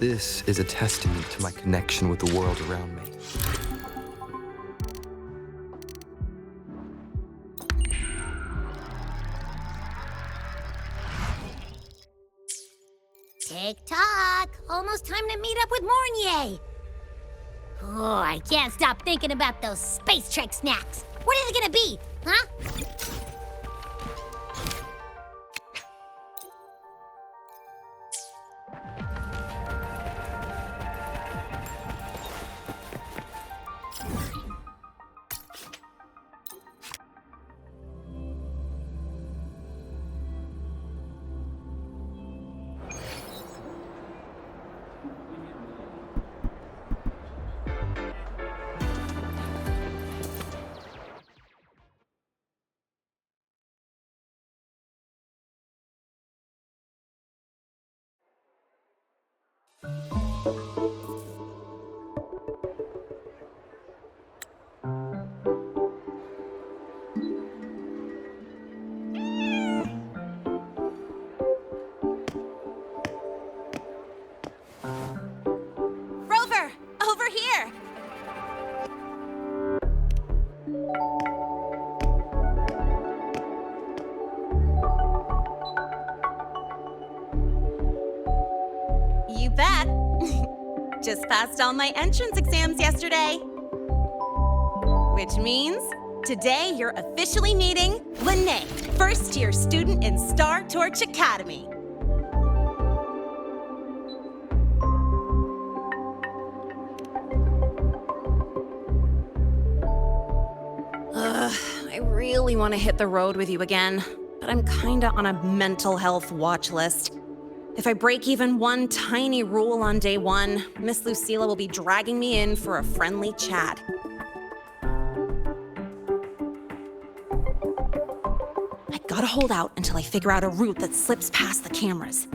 This is a testament to my connection with the world around me. Tick-tock! Almost time to meet up with Mornier! Oh, I can't stop thinking about those Space Trek snacks! What is it gonna be, huh? Rover! Over here! You bet. Just passed all my entrance exams yesterday. Which means today you're officially meeting Lene, first-year student in Star Torch Academy. I really want to hit the road with you again, but I'm kinda on a mental health watch list. If I break even one tiny rule on day one, Miss Lucilla will be dragging me in for a friendly chat. I gotta hold out until I figure out a route that slips past the cameras.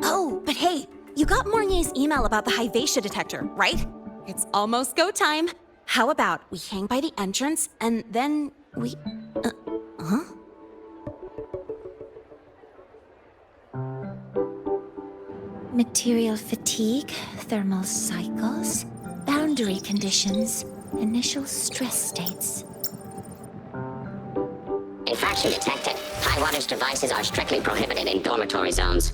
Oh, but hey, you got Mornier's email about the Hyvatia detector, right? It's almost go time. How about we hang by the entrance and then we... huh? Material fatigue, thermal cycles, boundary conditions, initial stress states. Infraction detected. High wattage devices are strictly prohibited in dormitory zones.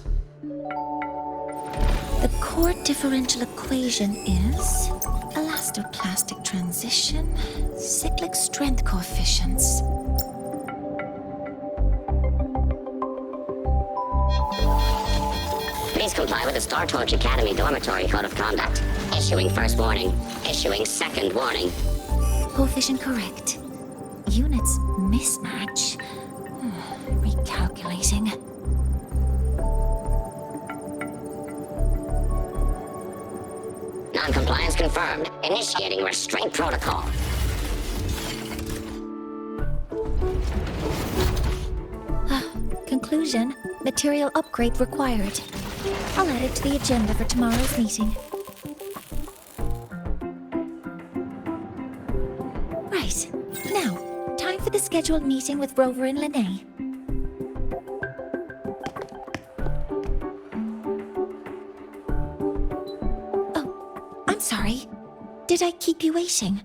The core differential equation is elastoplastic transition, cyclic strength coefficients. Please comply with the Star Torch Academy Dormitory Code of Conduct. Issuing first warning. Issuing second warning. Coefficient correct. Units mismatch. Recalculating. Non-compliance confirmed. Initiating restraint protocol. Conclusion, material upgrade required. I'll add it to the agenda for tomorrow's meeting. Right. Now, time for the scheduled meeting with Rover and Lene. Oh, I'm sorry. Did I keep you waiting?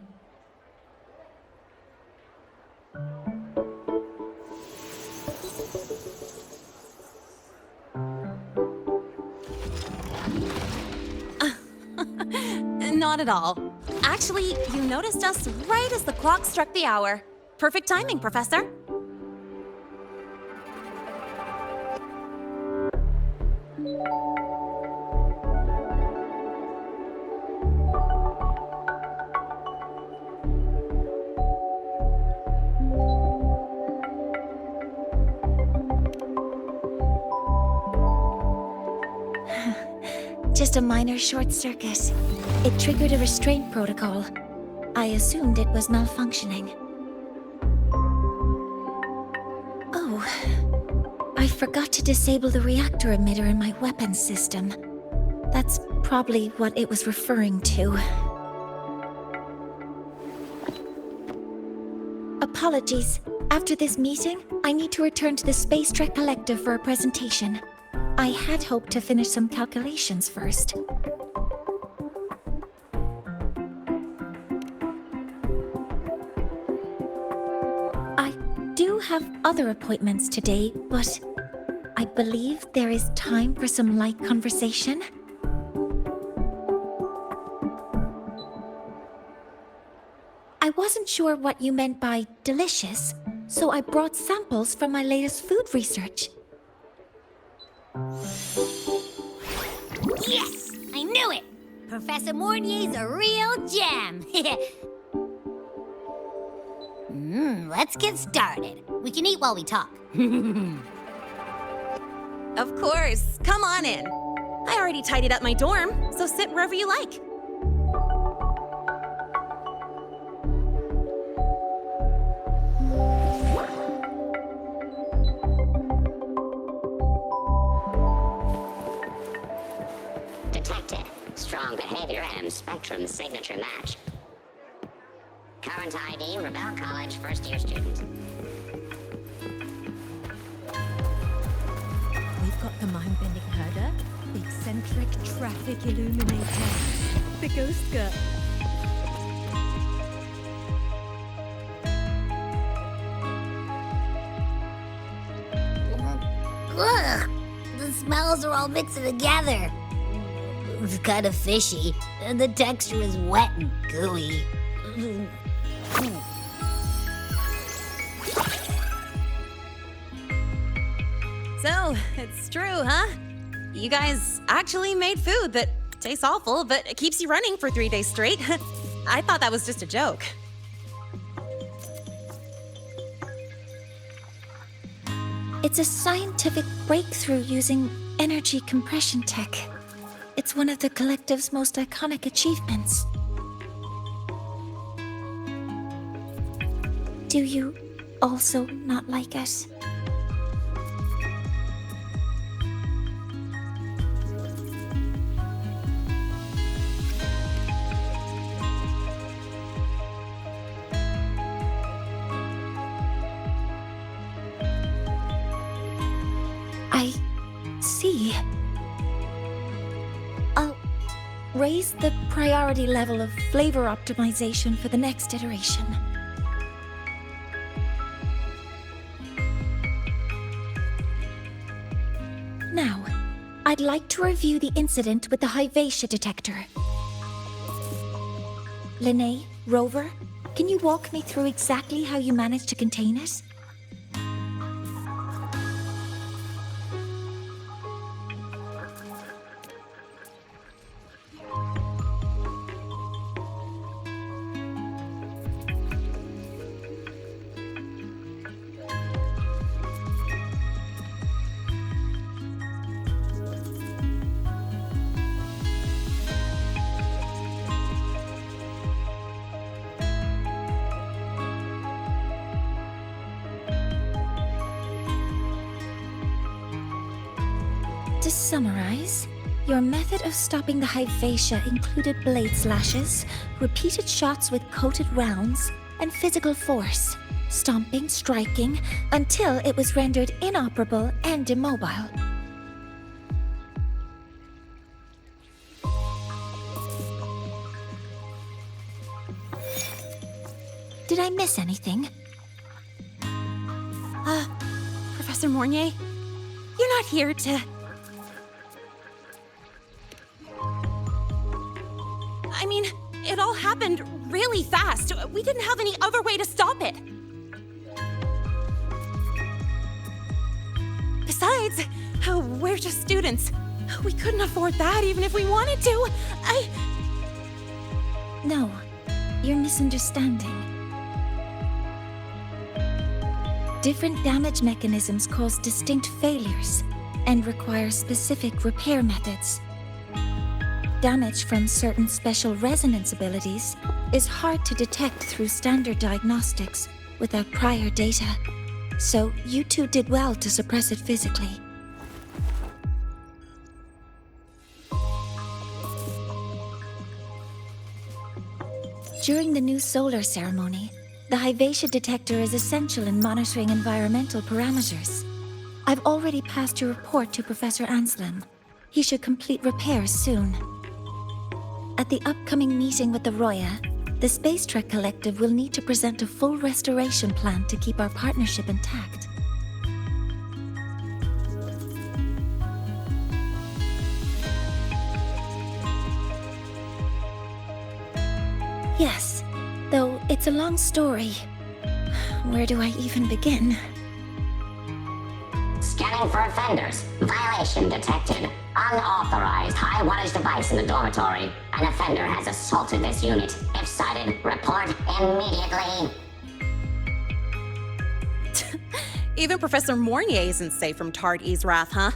Not at all. Actually, you noticed us right as the clock struck the hour. Perfect timing, Professor. Just a minor short circuit. It triggered a restraint protocol. I assumed it was malfunctioning. Oh, I forgot to disable the reactor emitter in my weapons system. That's probably what it was referring to. A Apologies. After this meeting, I need to return to the Space Trek Collective for a presentation. I had hoped to finish some calculations first. I do have other appointments today, but I believe there is time for some light conversation. I wasn't sure what you meant by delicious, so I brought samples from my latest food research. Yes! I knew it! Professor Mornier's a real gem! Let's get started. We can eat while we talk. Of course. Come on in. I already tidied up my dorm, so sit wherever you like. Detected. Strong behavior and spectrum signature match. Current ID, Rebel College, first-year student. We've got the mind-bending herder, the eccentric traffic illuminator, the ghost girl. Ugh! The smells are all mixed together. It's kind of fishy, and the texture is wet and gooey. So, it's true, huh? You guys actually made food that tastes awful, but it keeps you running for 3 days straight. I thought that was just a joke. It's a scientific breakthrough using energy compression tech. It's one of the Collective's most iconic achievements. Do you also not like it? I see. I'll raise the priority level of flavor optimization for the next iteration. Now, I'd like to review the incident with the Hyvatia detector. Linnae, Rover, can you walk me through exactly how you managed to contain it? To summarize, your method of stopping the Hyvatia included blade slashes, repeated shots with coated rounds, and physical force, stomping, striking, until it was rendered inoperable and immobile. Did I miss anything? Professor Mornier, you're not here to... I mean, it all happened really fast. We didn't have any other way to stop it. Besides, we're just students. We couldn't afford that even if we wanted to. No, you're misunderstanding. Different damage mechanisms cause distinct failures and require specific repair methods. Damage from certain special resonance abilities is hard to detect through standard diagnostics without prior data, so you two did well to suppress it physically. During the new solar ceremony, The Hyvatia detector is essential in monitoring environmental parameters. I've already passed your report to Professor Anselm. He should complete repairs soon. At the upcoming meeting with the Roya, the Space Trek Collective will need to present a full restoration plan to keep our partnership intact. Yes, though it's a long story. Where do I even begin? Scanning for offenders. Violation detected. Unauthorized high-wattage device in the dormitory. An offender has assaulted this unit. If sighted, report immediately. Even Professor Mornier isn't safe from Tard-E's wrath, huh?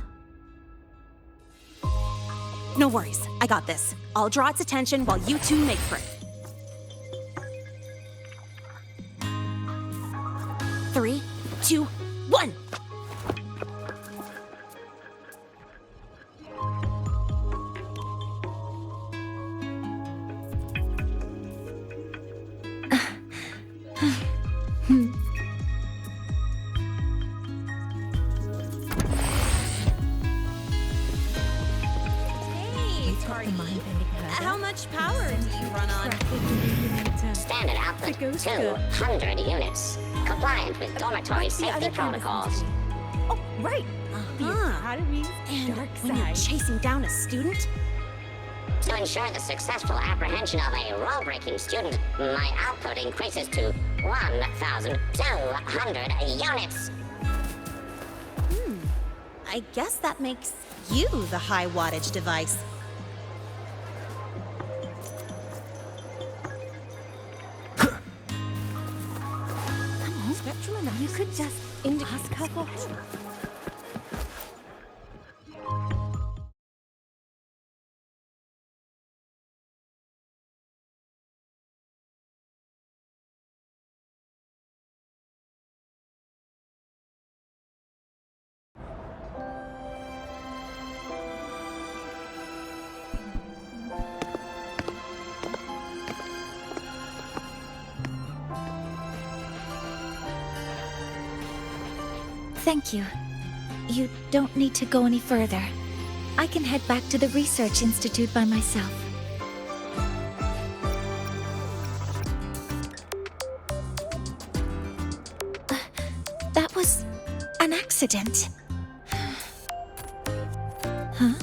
No worries, I got this. I'll draw its attention while you two make for it. 3, 2, 1! How much power do you run on? Standard output, 200 units. Compliant with dormitory safety protocols. Oh, right. The Academy's dark When you're side. chasing down a student? To ensure the successful apprehension of a rule-breaking student, my output increases to 1,200 units. I guess that makes you the high-wattage device. Spectrum enough. You could just ask her for help. Thank you. You don't need to go any further. I can head back to the Research Institute by myself. That was an accident. Huh?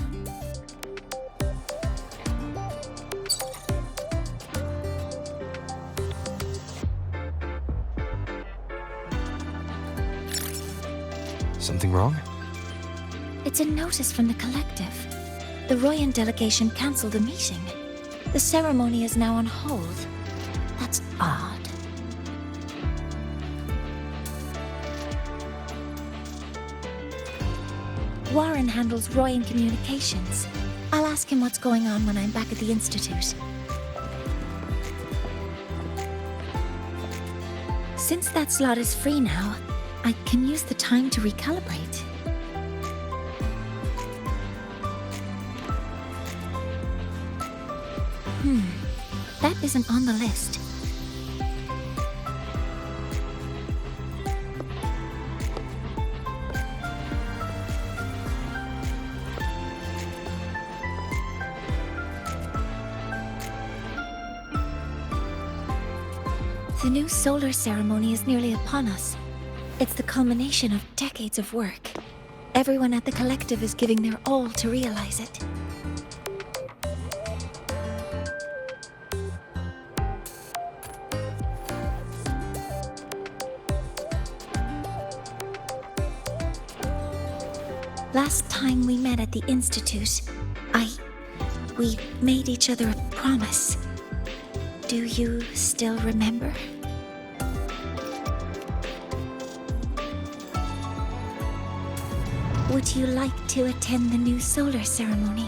Something wrong? It's a notice from the collective. The Royan delegation cancelled a meeting. The ceremony is now on hold. That's odd. Warren handles Royan communications. I'll ask him what's going on when I'm back at the Institute. Since that slot is free now, I can use the time to recalibrate. That isn't on the list. The new solar ceremony is nearly upon us. It's the culmination of decades of work. Everyone at the collective is giving their all to realize it. Last time we met at the Institute, we made each other a promise. Do you still remember? Would you like to attend the new solar ceremony?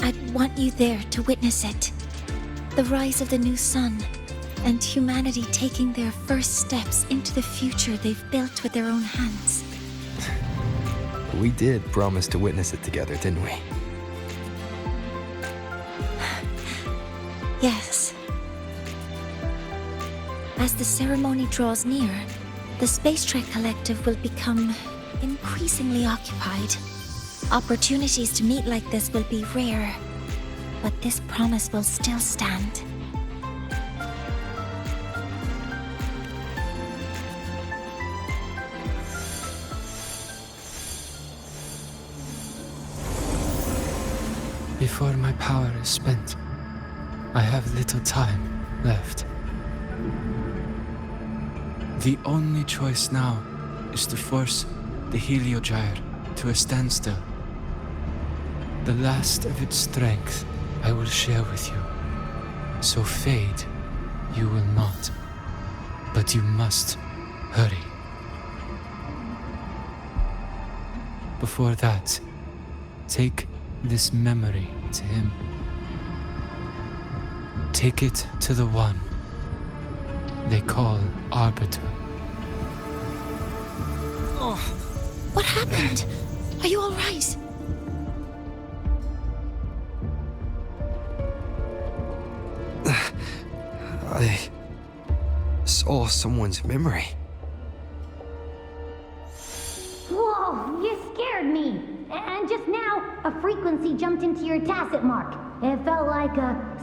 I'd want you there to witness it. The rise of the new sun, and humanity taking their first steps into the future they've built with their own hands. We did promise to witness it together, didn't we? Yes. As the ceremony draws near, the Space Trek Collective will become increasingly occupied. Opportunities to meet like this will be rare, but this promise will still stand. Before my power is spent, I have little time left. The only choice now is to force the Heliogyre to a standstill. The last of its strength I will share with you. So fade you will not. But you must hurry. Before that, take this memory to him. Take it to the one they call Arbiter. Oh, what happened? Are you all right? I saw someone's memory. Whoa, you scared me. And just now, a frequency jumped into your tacit mark. It felt like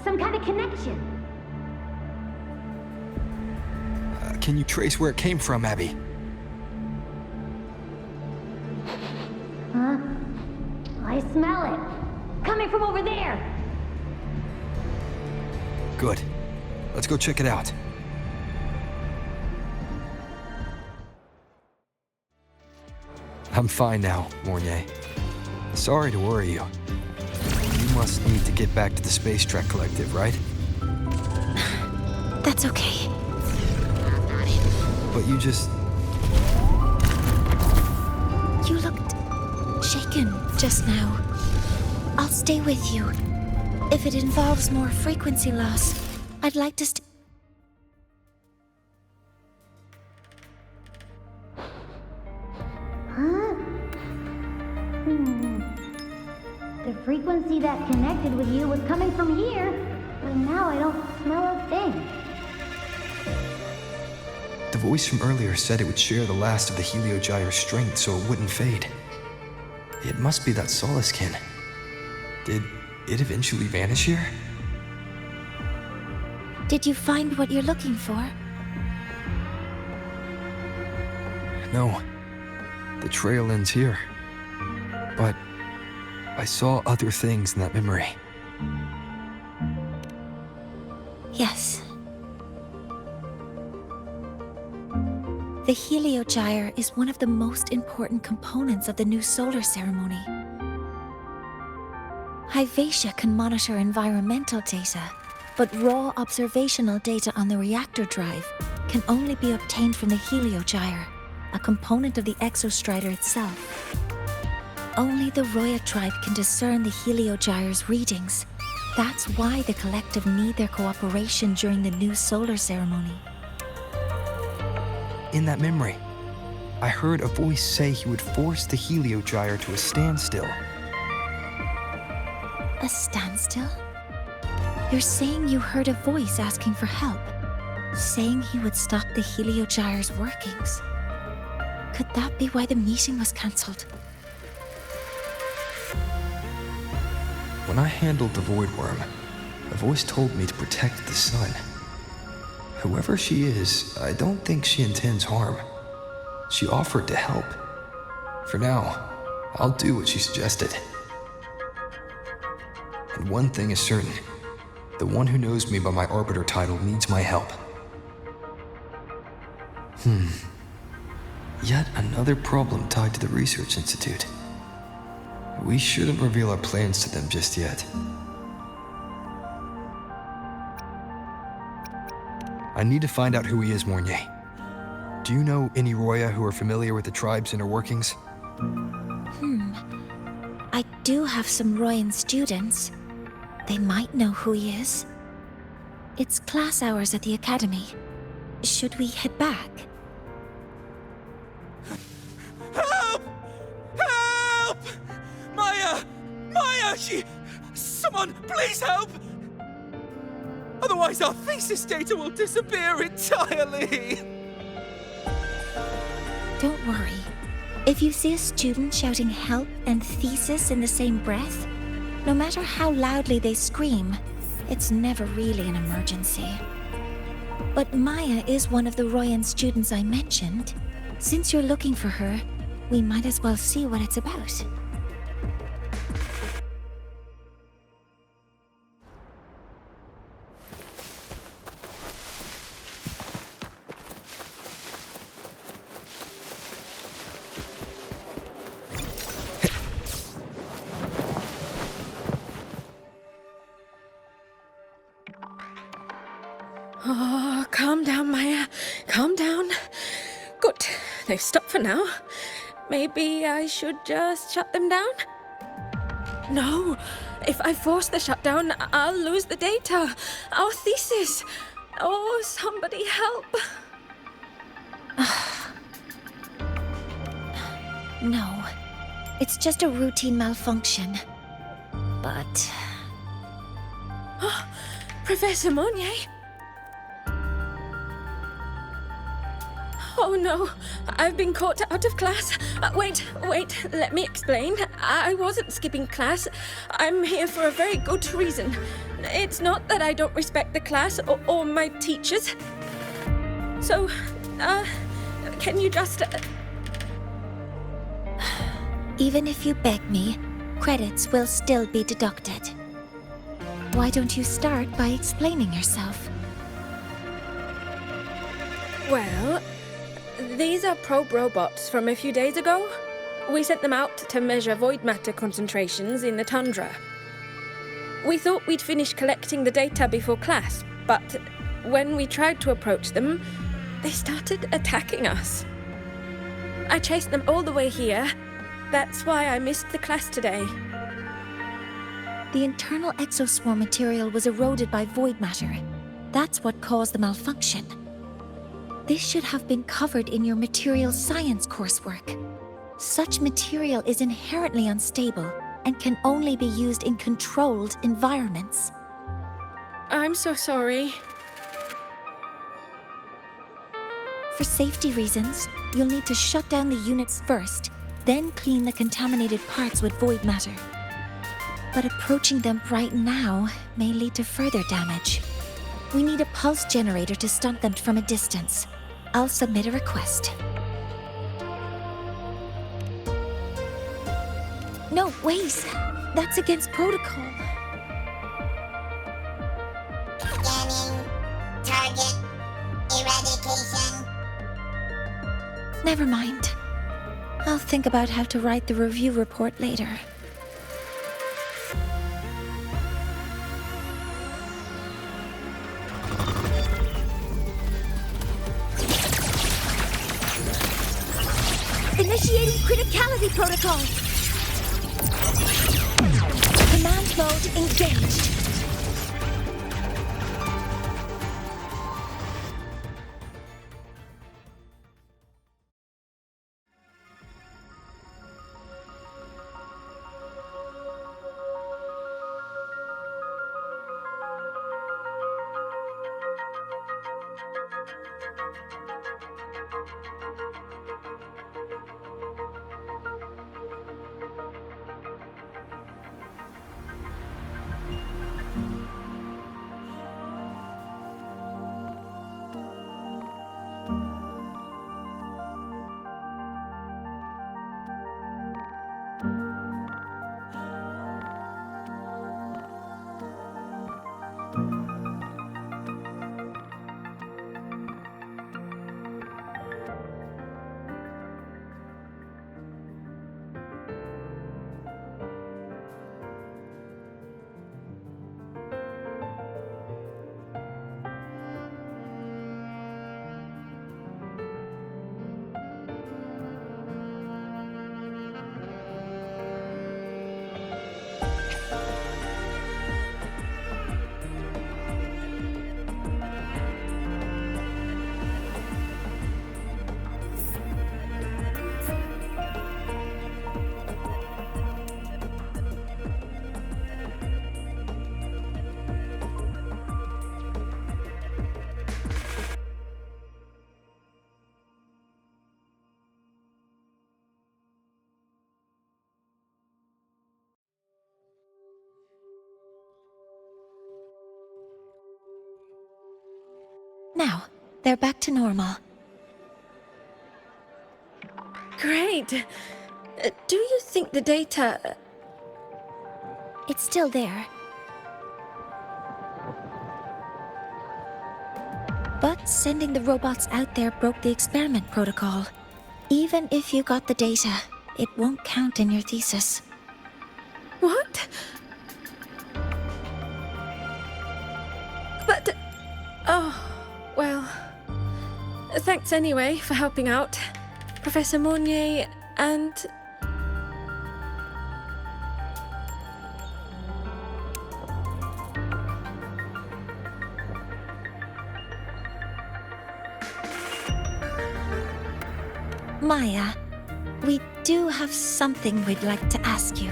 some kind of connection. Can you trace where it came from, Abby? Huh? I smell it. Coming from over there. Good. Let's go check it out. I'm fine now, Mornier. Sorry to worry you. You must need to get back to the Space Trek Collective, right? That's okay. But you just... You looked shaken just now. I'll stay with you. If it involves more frequency loss, I'd like to Huh? The frequency that connected with you was coming from here, but now I don't smell a thing. The voice from earlier said it would share the last of the Heliogyre's strength so it wouldn't fade. It must be that Solaskin. Did it eventually vanish here? Did you find what you're looking for? No. The trail ends here. But I saw other things in that memory. Yes. The Heliogyre is one of the most important components of the new solar ceremony. Hyvatia can monitor environmental data, but raw observational data on the reactor drive can only be obtained from the Heliogyre, a component of the Exostrider itself. Only the Roya tribe can discern the Heliogyre's readings. That's why the Collective need their cooperation during the new solar ceremony. In that memory, I heard a voice say he would force the Heliogyre to a standstill. A standstill? You're saying you heard a voice asking for help, saying he would stop the Heliogyre's workings. Could that be why the meeting was cancelled? When I handled the Void Worm, a voice told me to protect the sun. Whoever she is, I don't think she intends harm. She offered to help. For now, I'll do what she suggested. And one thing is certain. The one who knows me by my Arbiter title needs my help. Yet another problem tied to the Research Institute. We shouldn't reveal our plans to them just yet. I need to find out who he is, Mornier. Do you know any Roya who are familiar with the tribe's inner workings? I do have some Royan students. They might know who he is. It's class hours at the academy. Should we head back? Help! Help! Maya! Maya! Someone, please help! Otherwise, our thesis data will disappear entirely! Don't worry. If you see a student shouting help and thesis in the same breath, no matter how loudly they scream, it's never really an emergency. But Maya is one of the Royan students I mentioned. Since you're looking for her, we might as well see what it's about. Oh, calm down, Maya. Calm down. Good. They've stopped for now. Maybe I should just shut them down? No. If I force the shutdown, I'll lose the data. Our thesis. Oh, somebody help. No. It's just a routine malfunction. But... Professor Monnier? Oh no, I've been caught out of class. Wait, let me explain. I wasn't skipping class. I'm here for a very good reason. It's not that I don't respect the class or my teachers. So, can you just... Even if you beg me, credits will still be deducted. Why don't you start by explaining yourself? Well, these are probe robots from a few days ago. We sent them out to measure void matter concentrations in the tundra. We thought we'd finish collecting the data before class, but when we tried to approach them, they started attacking us. I chased them all the way here. That's why I missed the class today. The internal exoswarm material was eroded by void matter. That's what caused the malfunction. This should have been covered in your material science coursework. Such material is inherently unstable and can only be used in controlled environments. I'm so sorry. For safety reasons, you'll need to shut down the units first, then clean the contaminated parts with void matter. But approaching them right now may lead to further damage. We need a pulse generator to stun them from a distance. I'll submit a request. No, wait! That's against protocol. Scanning. Target. Eradication. Never mind. I'll think about how to write the review report later. Initiating criticality protocol. Command mode engaged. Now, they're back to normal. Great. Do you think the data... It's still there. But sending the robots out there broke the experiment protocol. Even if you got the data, it won't count in your thesis. What? But... Oh, well... Thanks anyway for helping out, Professor Mournier, and... Maya, we do have something we'd like to ask you.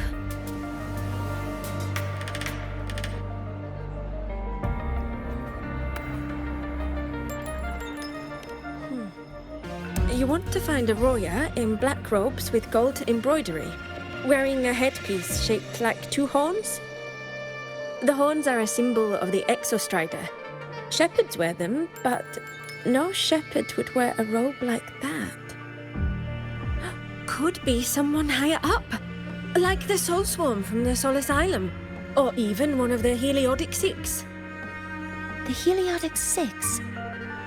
You want to find a Roya in black robes with gold embroidery, wearing a headpiece shaped like two horns? The horns are a symbol of the Exostrider. Shepherds wear them, but no shepherd would wear a robe like that. Could be someone higher up, like the Soul Swarm from the Soul Asylum, or even one of the Heliodic Six. The Heliodic Six?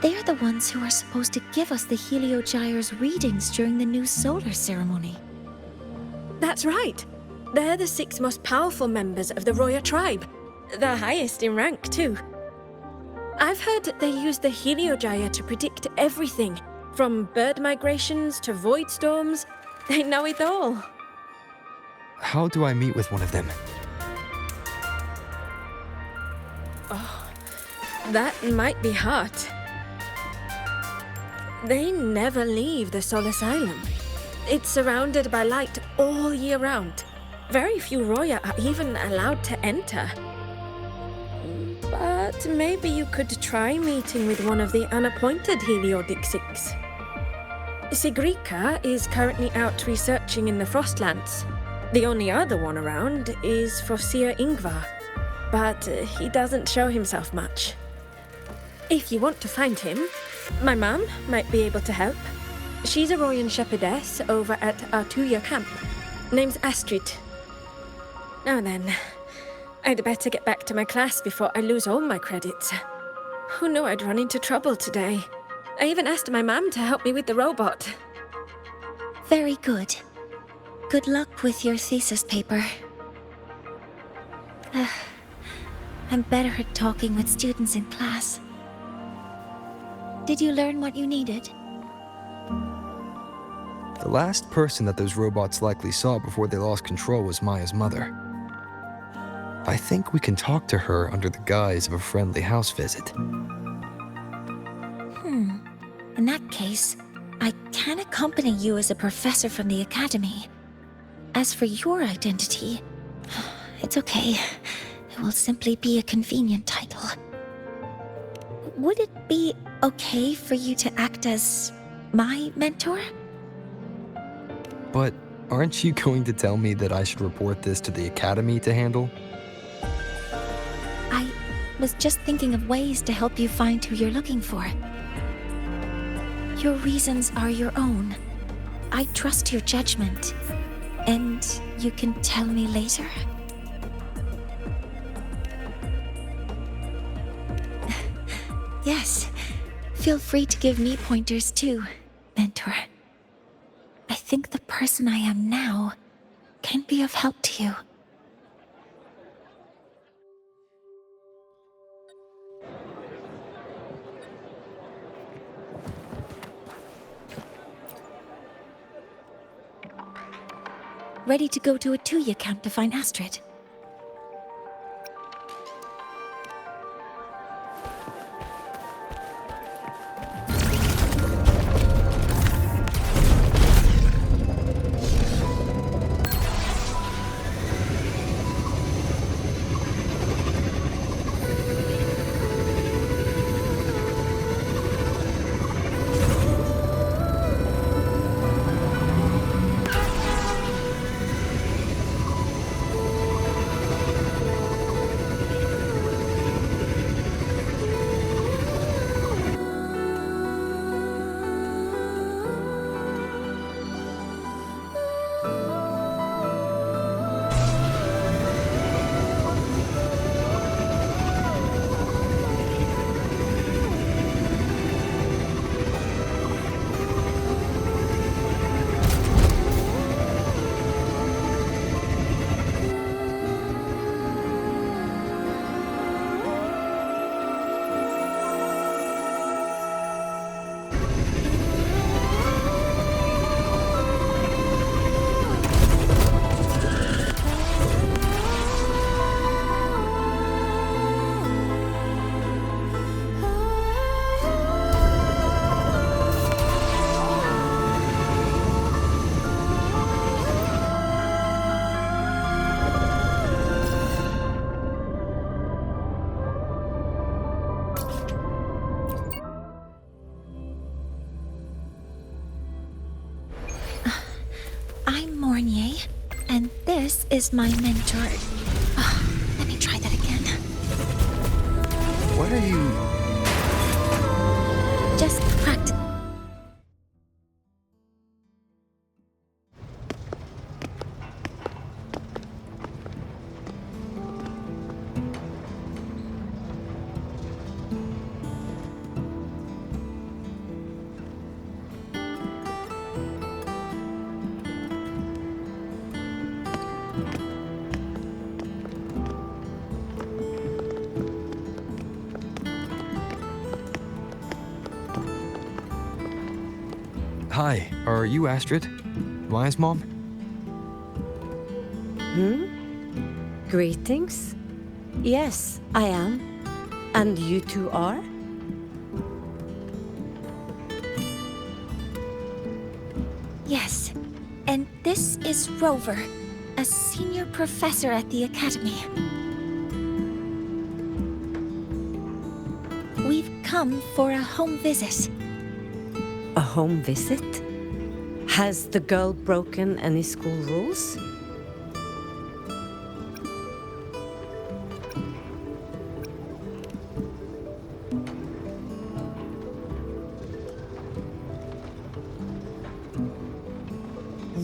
They are the ones who are supposed to give us the Heliogyre's readings during the new solar ceremony. That's right. They're the 6 most powerful members of the Roya tribe. The highest in rank, too. I've heard they use the Heliogyre to predict everything, from bird migrations to void storms. They know it all. How do I meet with one of them? Oh, that might be hard. They never leave the Soul Asylum. It's surrounded by light all year round. Very few Roya are even allowed to enter. But maybe you could try meeting with one of the unappointed Heliodic Six. Sigrika is currently out researching in the Frostlands. The only other one around is Fossier Ingvar, but he doesn't show himself much. If you want to find him, my mum might be able to help. She's a Royan shepherdess over at Artuya camp. Name's Astrid. Now then, I'd better get back to my class before I lose all my credits. Who knew I'd run into trouble today? I even asked my mum to help me with the robot. Very good. Good luck with your thesis paper. I'm better at talking with students in class. Did you learn what you needed? The last person that those robots likely saw before they lost control was Maya's mother. I think we can talk to her under the guise of a friendly house visit. In that case, I can accompany you as a professor from the academy. As for your identity, it's okay. It will simply be a convenient title. Would it be okay for you to act as my mentor? But aren't you going to tell me that I should report this to the academy to handle? I was just thinking of ways to help you find who you're looking for. Your reasons are your own. I trust your judgment. And you can tell me later. Yes, feel free to give me pointers too, mentor. I think the person I am now can be of help to you. Ready to go to Artuya camp to find Astrid. is my mentor. Let me try that again. What are you... Just practice. Hi, are you Astrid? Maya's mom? Greetings. Yes, I am. And you two are? Yes. And this is Rover, a senior professor at the Academy. We've come for a home visit. A home visit? Has the girl broken any school rules?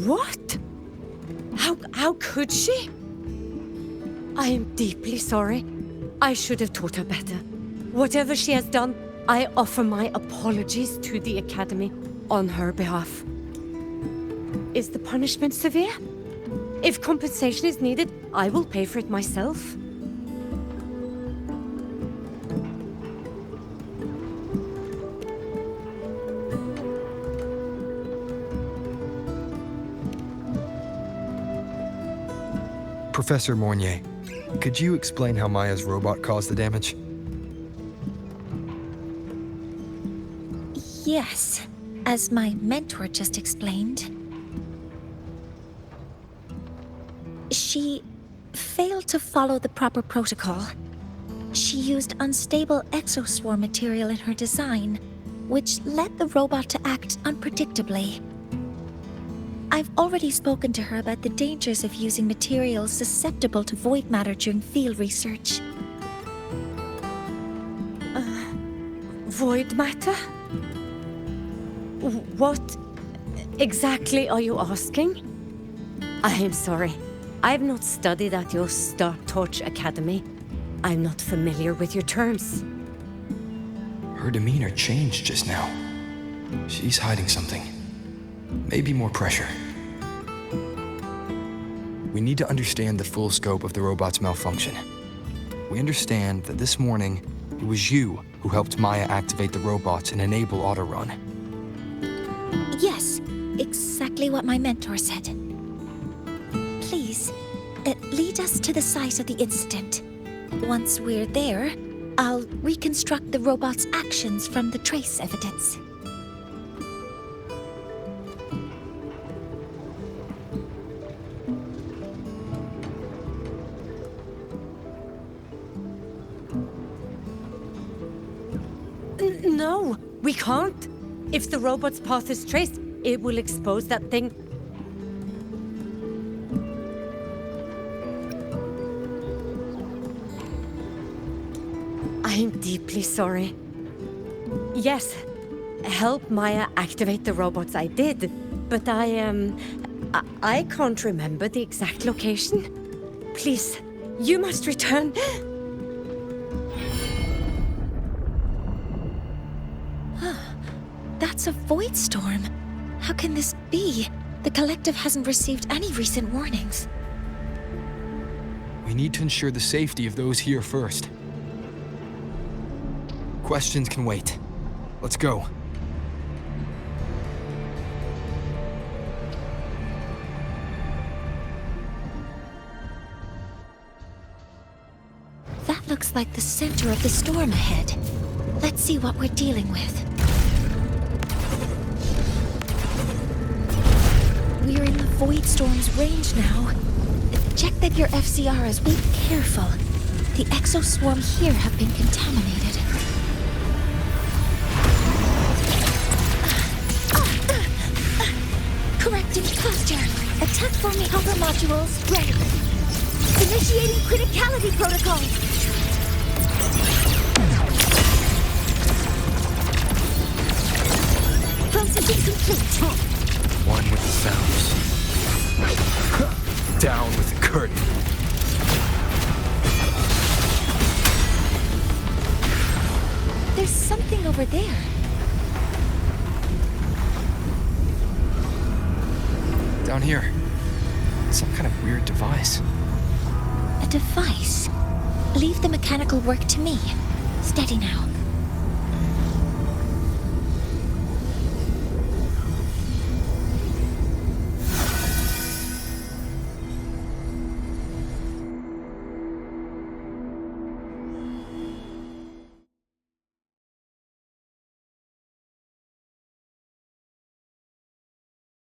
What? How could she? I am deeply sorry. I should have taught her better. Whatever she has done, I offer my apologies to the Academy on her behalf. Is the punishment severe? If compensation is needed, I will pay for it myself. Professor Mornier, could you explain how Maya's robot caused the damage? Yes, as my mentor just explained. She failed to follow the proper protocol. She used unstable exoswarm material in her design, which led the robot to act unpredictably. I've already spoken to her about the dangers of using materials susceptible to void matter during field research. Void matter? What exactly are you asking? I am sorry. I have not studied at your Star Torch Academy. I'm not familiar with your terms. Her demeanor changed just now. She's hiding something. Maybe more pressure. We need to understand the full scope of the robot's malfunction. We understand that this morning, it was you who helped Maya activate the robots and enable autorun. Yes, exactly what my mentor said. Please, lead us to the site of the incident. Once we're there, I'll reconstruct the robot's actions from the trace evidence. No, we can't. If the robot's path is traced, it will expose that thing. I am deeply sorry. Yes, help Maya activate the robots I did, but I can't remember the exact location. Please, you must return. That's a void storm. How can this be? The collective hasn't received any recent warnings. We need to ensure the safety of those here first. Questions can wait. Let's go. That looks like the center of the storm ahead. Let's see what we're dealing with. We're in the void storm's range now. Check that your FCRs. Be careful. The exoswarm here have been contaminated. Correcting posture. Attack for me, other modules. Ready. Initiating criticality protocol. Processing complete. One with the sounds. Down with the curtain. There's something over there. Down here. Some kind of weird device. A device? Leave the mechanical work to me. Steady now.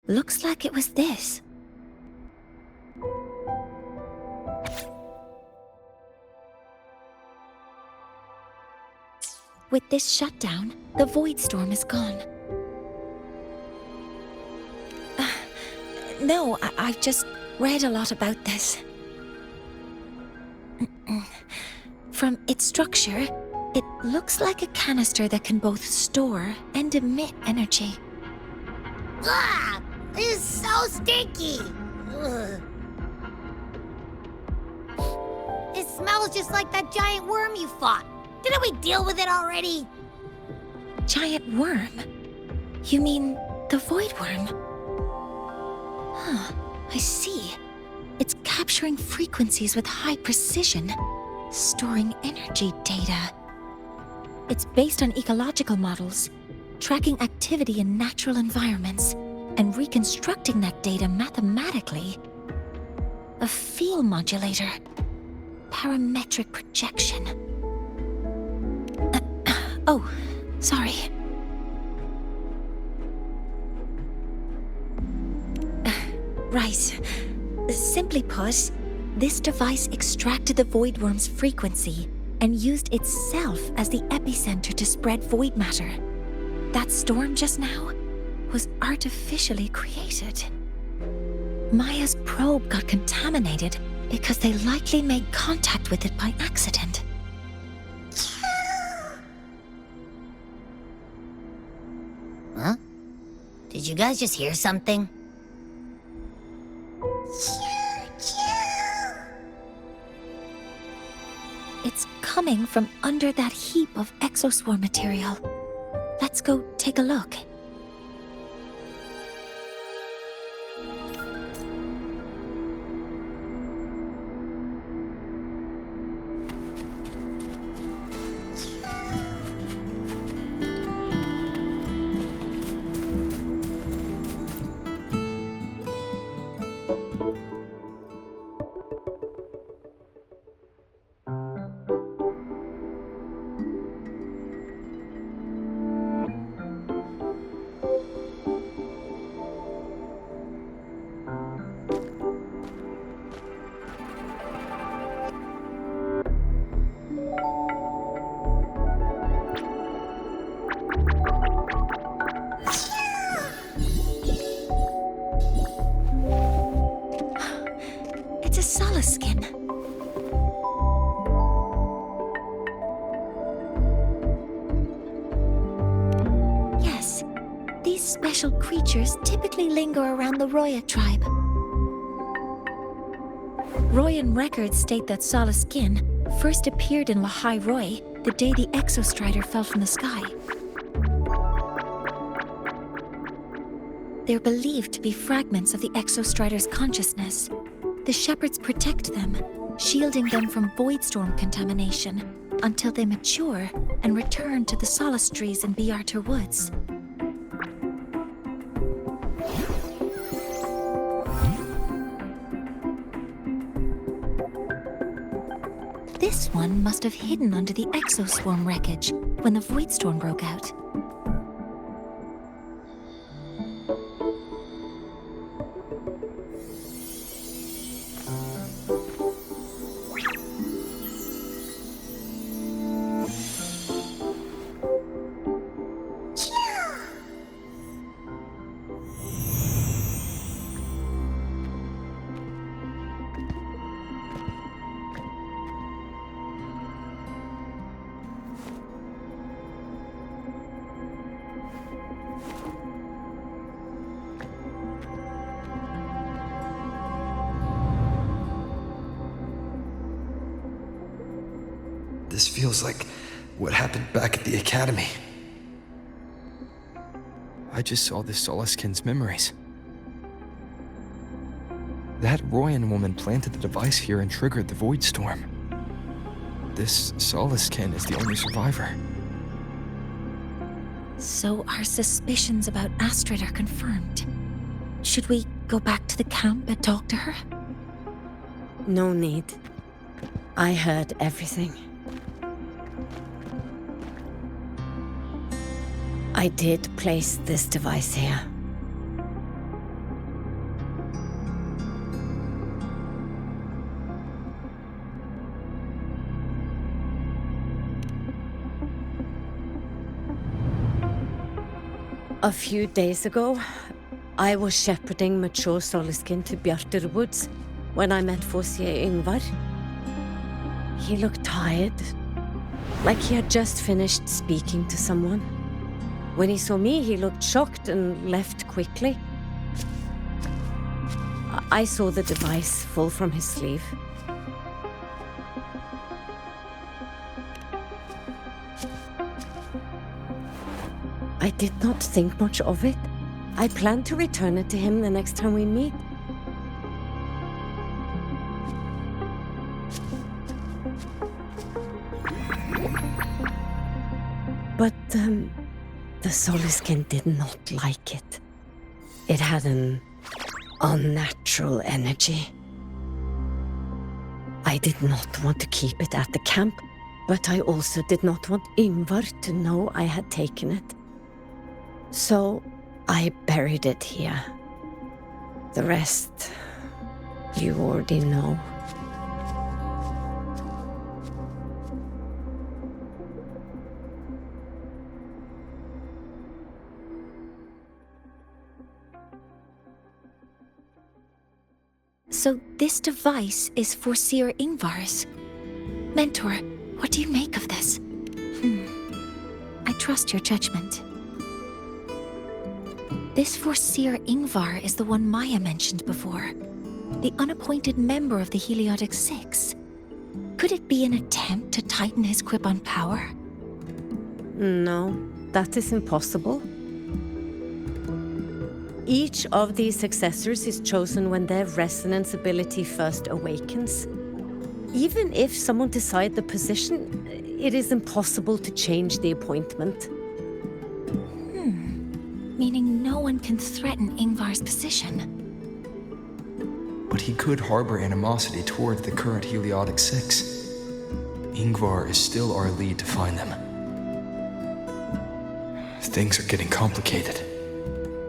Looks like it was this. With this shutdown, the void storm is gone. No, I've just read a lot about this. From its structure, it looks like a canister that can both store and emit energy. Ugh! This is so stinky! Ugh. It smells just like that giant worm you fought. Didn't we deal with it already? Giant worm? You mean the void worm? Huh, I see. It's capturing frequencies with high precision, storing energy data. It's based on ecological models, tracking activity in natural environments, and reconstructing that data mathematically. A field modulator. Parametric projection. Oh, sorry. Right. Simply put, this device extracted the void worm's frequency and used itself as the epicenter to spread void matter. That storm just now was artificially created. Maya's probe got contaminated because they likely made contact with it by accident. Huh? Did you guys just hear something? It's coming from under that heap of exoswarm material. Let's go take a look. Skin. Yes, these special creatures typically linger around the Roya tribe. Royan records state that Sala skin first appeared in Lahai Roy the day the Exostrider fell from the sky. They're believed to be fragments of the Exostrider's consciousness. The shepherds protect them, shielding them from void storm contamination until they mature and return to the solace trees in Biarter Woods. This one must have hidden under the exoswarm wreckage when the void storm broke out. This feels like what happened back at the academy. I just saw this Soliskin's memories. That Royan woman planted the device here and triggered the Void Storm. This Soliskin is the only survivor. So our suspicions about Astrid are confirmed. Should we go back to the camp and talk to her? No need. I heard everything. I did place this device here. A few days ago, I was shepherding mature Soliskin to Bjartur Woods when I met Fossier Yngvar. He looked tired, like he had just finished speaking to someone. When he saw me, he looked shocked and left quickly. I saw the device fall from his sleeve. I did not think much of it. I plan to return it to him the next time we meet. But, the Soliskin did not like it. It had an unnatural energy. I did not want to keep it at the camp, but I also did not want Yngvar to know I had taken it. So I buried it here. The rest, you already know. So this device is for Seer Yngvar's. Mentor, what do you make of this? I trust your judgment. This Foreseer Yngvar is the one Maya mentioned before. The unappointed member of the Heliotic Six. Could it be an attempt to tighten his grip on power? No, that is impossible. Each of these successors is chosen when their resonance ability first awakens. Even if someone decides the position, it is impossible to change the appointment. Meaning no one can threaten Yngvar's position. But he could harbor animosity toward the current Heliotic Six. Yngvar is still our lead to find them. Things are getting complicated.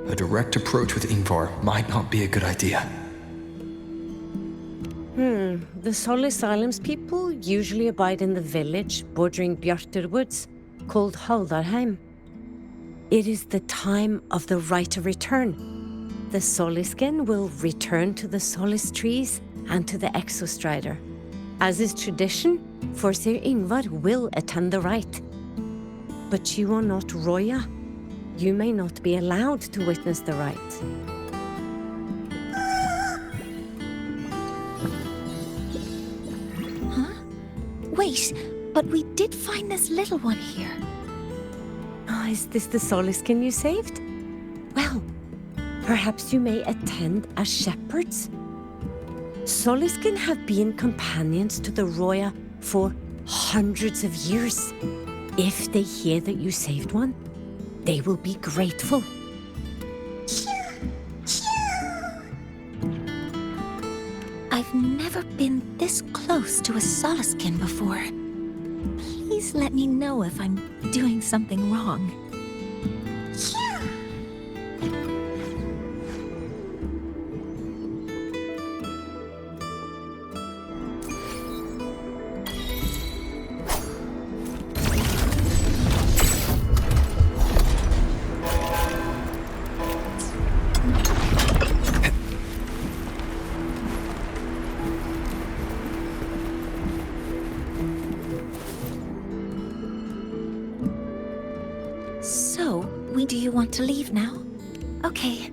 A direct approach with Yngvar might not be a good idea. The Solis Islands people usually abide in the village bordering Bjartur Woods, called Haldarheim. It is the time of the right of return. The Soliskin will return to the Solis trees and to the Exostrider. As is tradition, Foreseer Yngvar will attend the rite. But you are not Roya. You may not be allowed to witness the rite. Wait, but we did find this little one here. Is this the Soliskin you saved? Well, perhaps you may attend as shepherds. Soliskin have been companions to the Roya for hundreds of years. If they hear that you saved one, they will be grateful. I've never been this close to a Soliskin before. Please let me know if I'm doing something wrong. Do you want to leave now? Okay.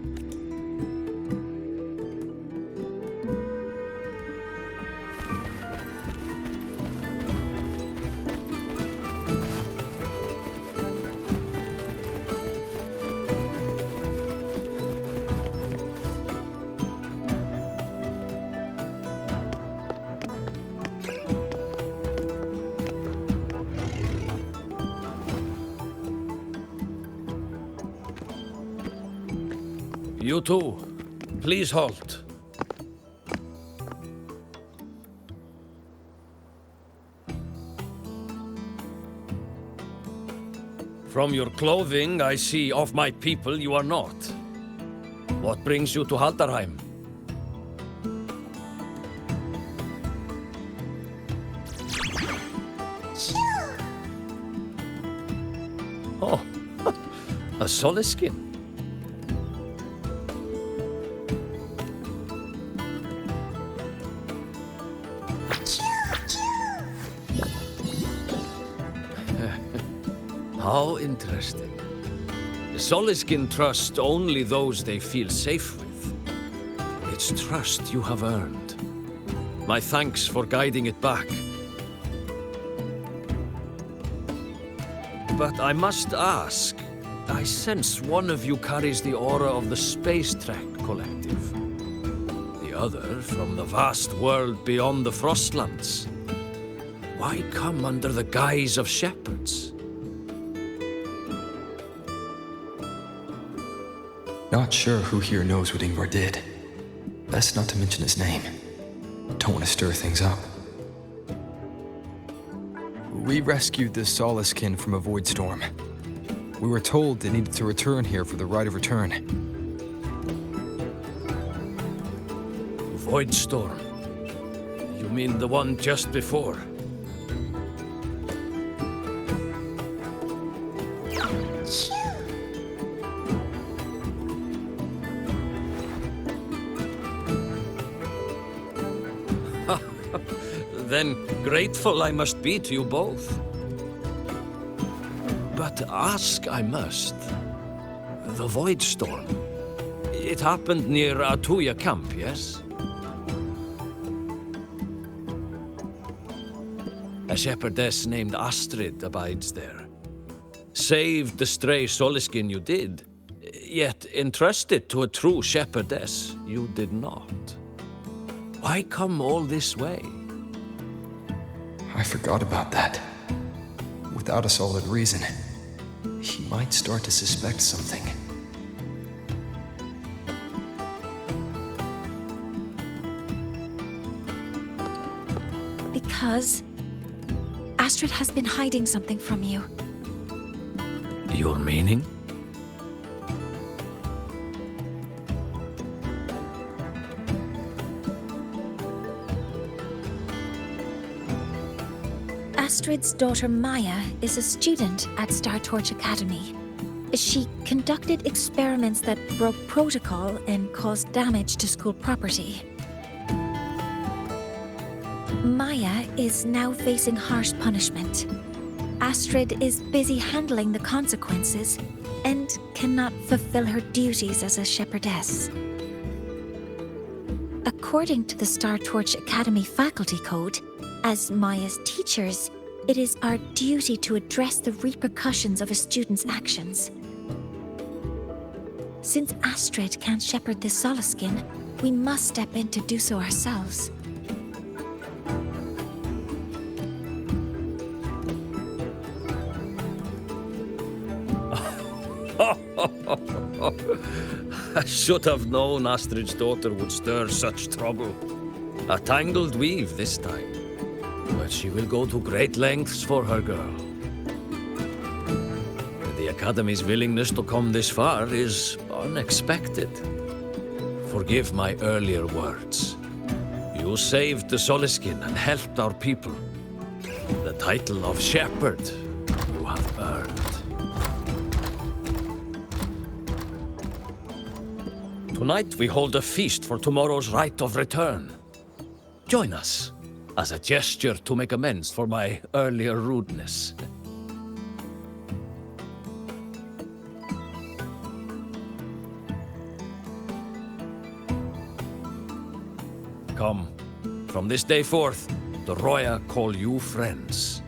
You too. Please halt. From your clothing, I see of my people you are not. What brings you to Haldarheim? Oh, a Soliskin. How interesting. The Soliskin trust only those they feel safe with. It's trust you have earned. My thanks for guiding it back. But I must ask, I sense one of you carries the aura of the Space Trek Collective. The other from the vast world beyond the Frostlands. Why come under the guise of shepherds? Not sure who here knows what Ingvar did. Best not to mention his name. Don't want to stir things up. We rescued the Soliskin from a void storm. We were told they needed to return here for the rite of return. Void storm? You mean the one just before? Then grateful I must be to you both. But ask I must. The Void Storm. It happened near Atuya camp, yes? A shepherdess named Astrid abides there. Saved the stray Soliskin you did, yet entrusted to a true shepherdess you did not. Why come all this way? I forgot about that. Without a solid reason, he might start to suspect something. Because Astrid has been hiding something from you. Your meaning? Astrid's daughter Maya is a student at Star Torch Academy. She conducted experiments that broke protocol and caused damage to school property. Maya is now facing harsh punishment. Astrid is busy handling the consequences and cannot fulfill her duties as a shepherdess. According to the Star Torch Academy faculty code, as Maya's teachers, it is our duty to address the repercussions of a student's actions. Since Astrid can't shepherd the Soliskin, we must step in to do so ourselves. I should have known Astrid's daughter would stir such trouble. A tangled weave this time. But she will go to great lengths for her girl. The Academy's willingness to come this far is unexpected. Forgive my earlier words. You saved the Soliskin and helped our people. The title of shepherd you have earned. Tonight we hold a feast for tomorrow's rite of return. Join us, as a gesture to make amends for my earlier rudeness. Come, from this day forth, the Roya call you friends.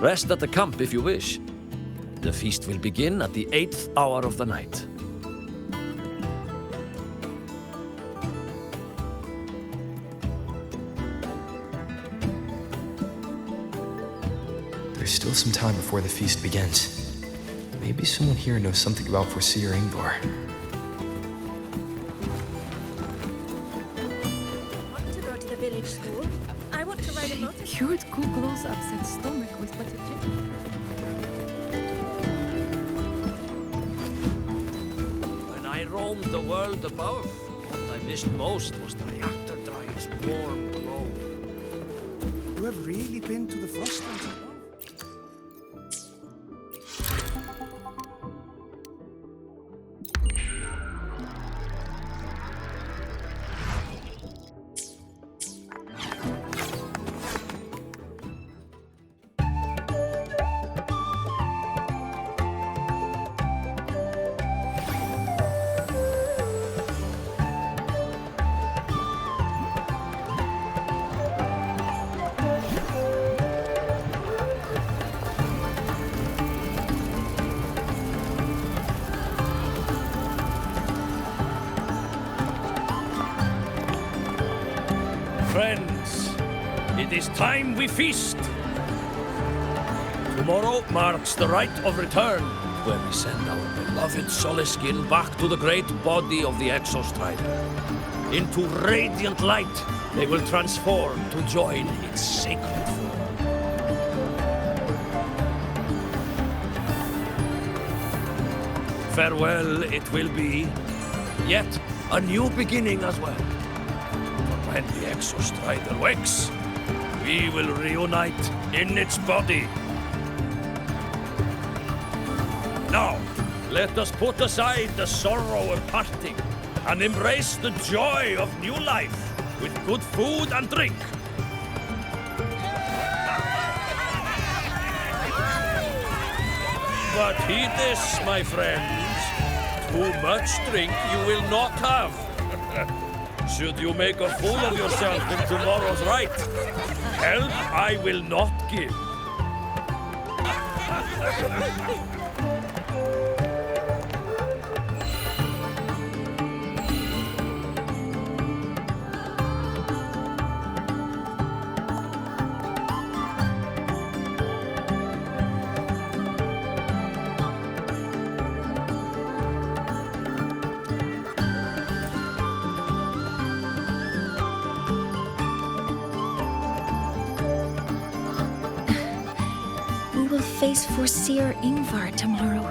Rest at the camp if you wish. The feast will begin at the 8th hour of the night. There's still some time before the feast begins. Maybe someone here knows something about Foreseer Ingvar. I want to go to the village school. I want to ride a motorcycle. Cured Kuglow's upset stomach with butter chicken. When I roamed the world above, what I missed most was the reactor dryer's warm glow. You have really been to the Frostlands above? Friends, it is time we feast. Tomorrow marks the rite of return, where we send our beloved Soliskin back to the great body of the Exostrider. Into radiant light, they will transform to join its sacred form. Farewell it will be, yet a new beginning as well. When the Exostrider wakes, we will reunite in its body. Now, let us put aside the sorrow of parting and embrace the joy of new life with good food and drink. But heed this, my friends. Too much drink you will not have. Should you make a fool of yourself in tomorrow's rite, help I will not give. We will face Foreseer Ingvar tomorrow.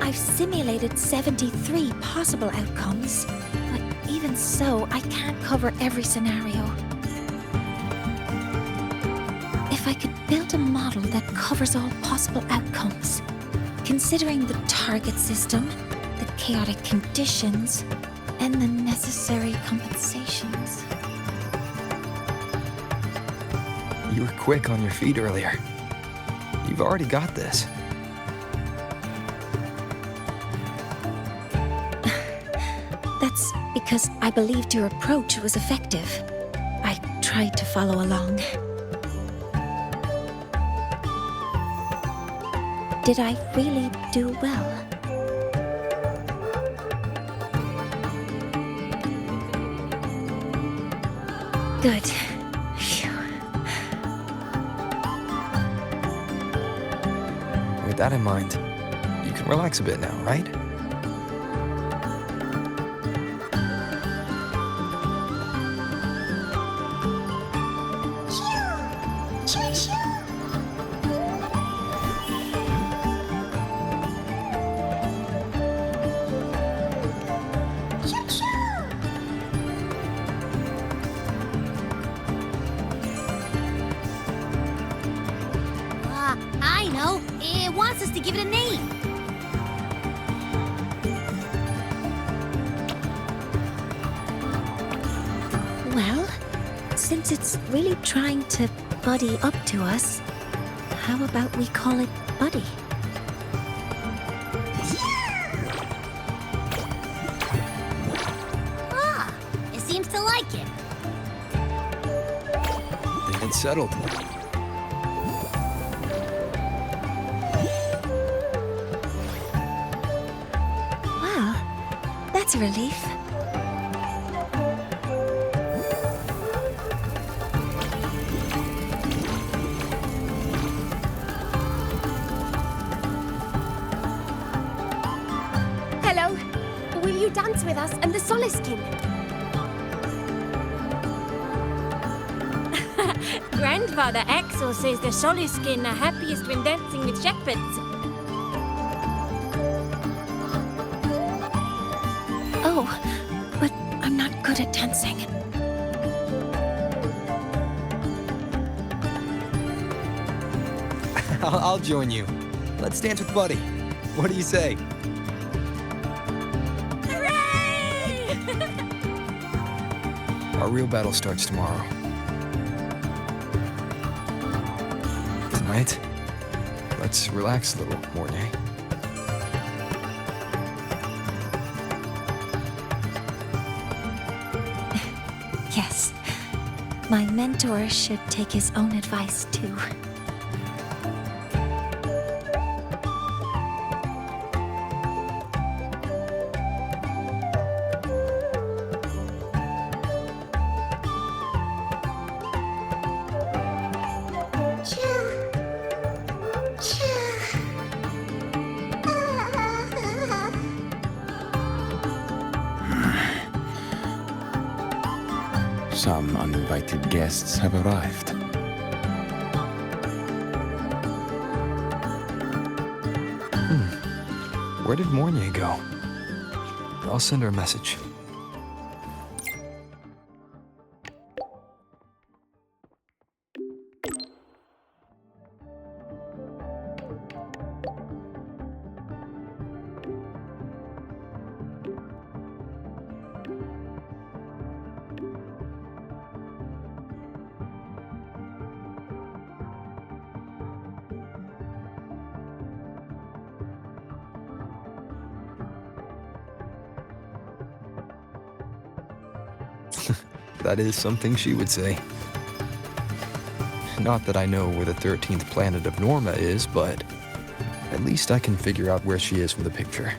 I've simulated 73 possible outcomes, but even so, I can't cover every scenario. If I could build a model that covers all possible outcomes, considering the target system, the chaotic conditions, and the necessary compensations. You were quick on your feet earlier. You've already got this. That's because I believed your approach was effective. I tried to follow along. Did I really do well? Good. Phew. With that in mind, you can relax a bit now, right? I know. It wants us to give it a name. Well, since it's really trying to buddy up to us, how about we call it Buddy? Ah, it seems to like it. Then it's settled. Well, that's a relief. you dance with us and the Soliskin? Grandfather Axel says the Soliskin are happiest when dancing with shepherds. Oh, but I'm not good at dancing. I'll join you. Let's dance with Buddy. What do you say? Hooray! Our real battle starts tomorrow. Tonight, let's relax a little, Mornay. Yes. My mentor should take his own advice, too. Some uninvited guests have arrived. Where did Mornay go? I'll send her a message. That is something she would say. Not that I know where the 13th planet of Norma is, but at least I can figure out where she is from the picture.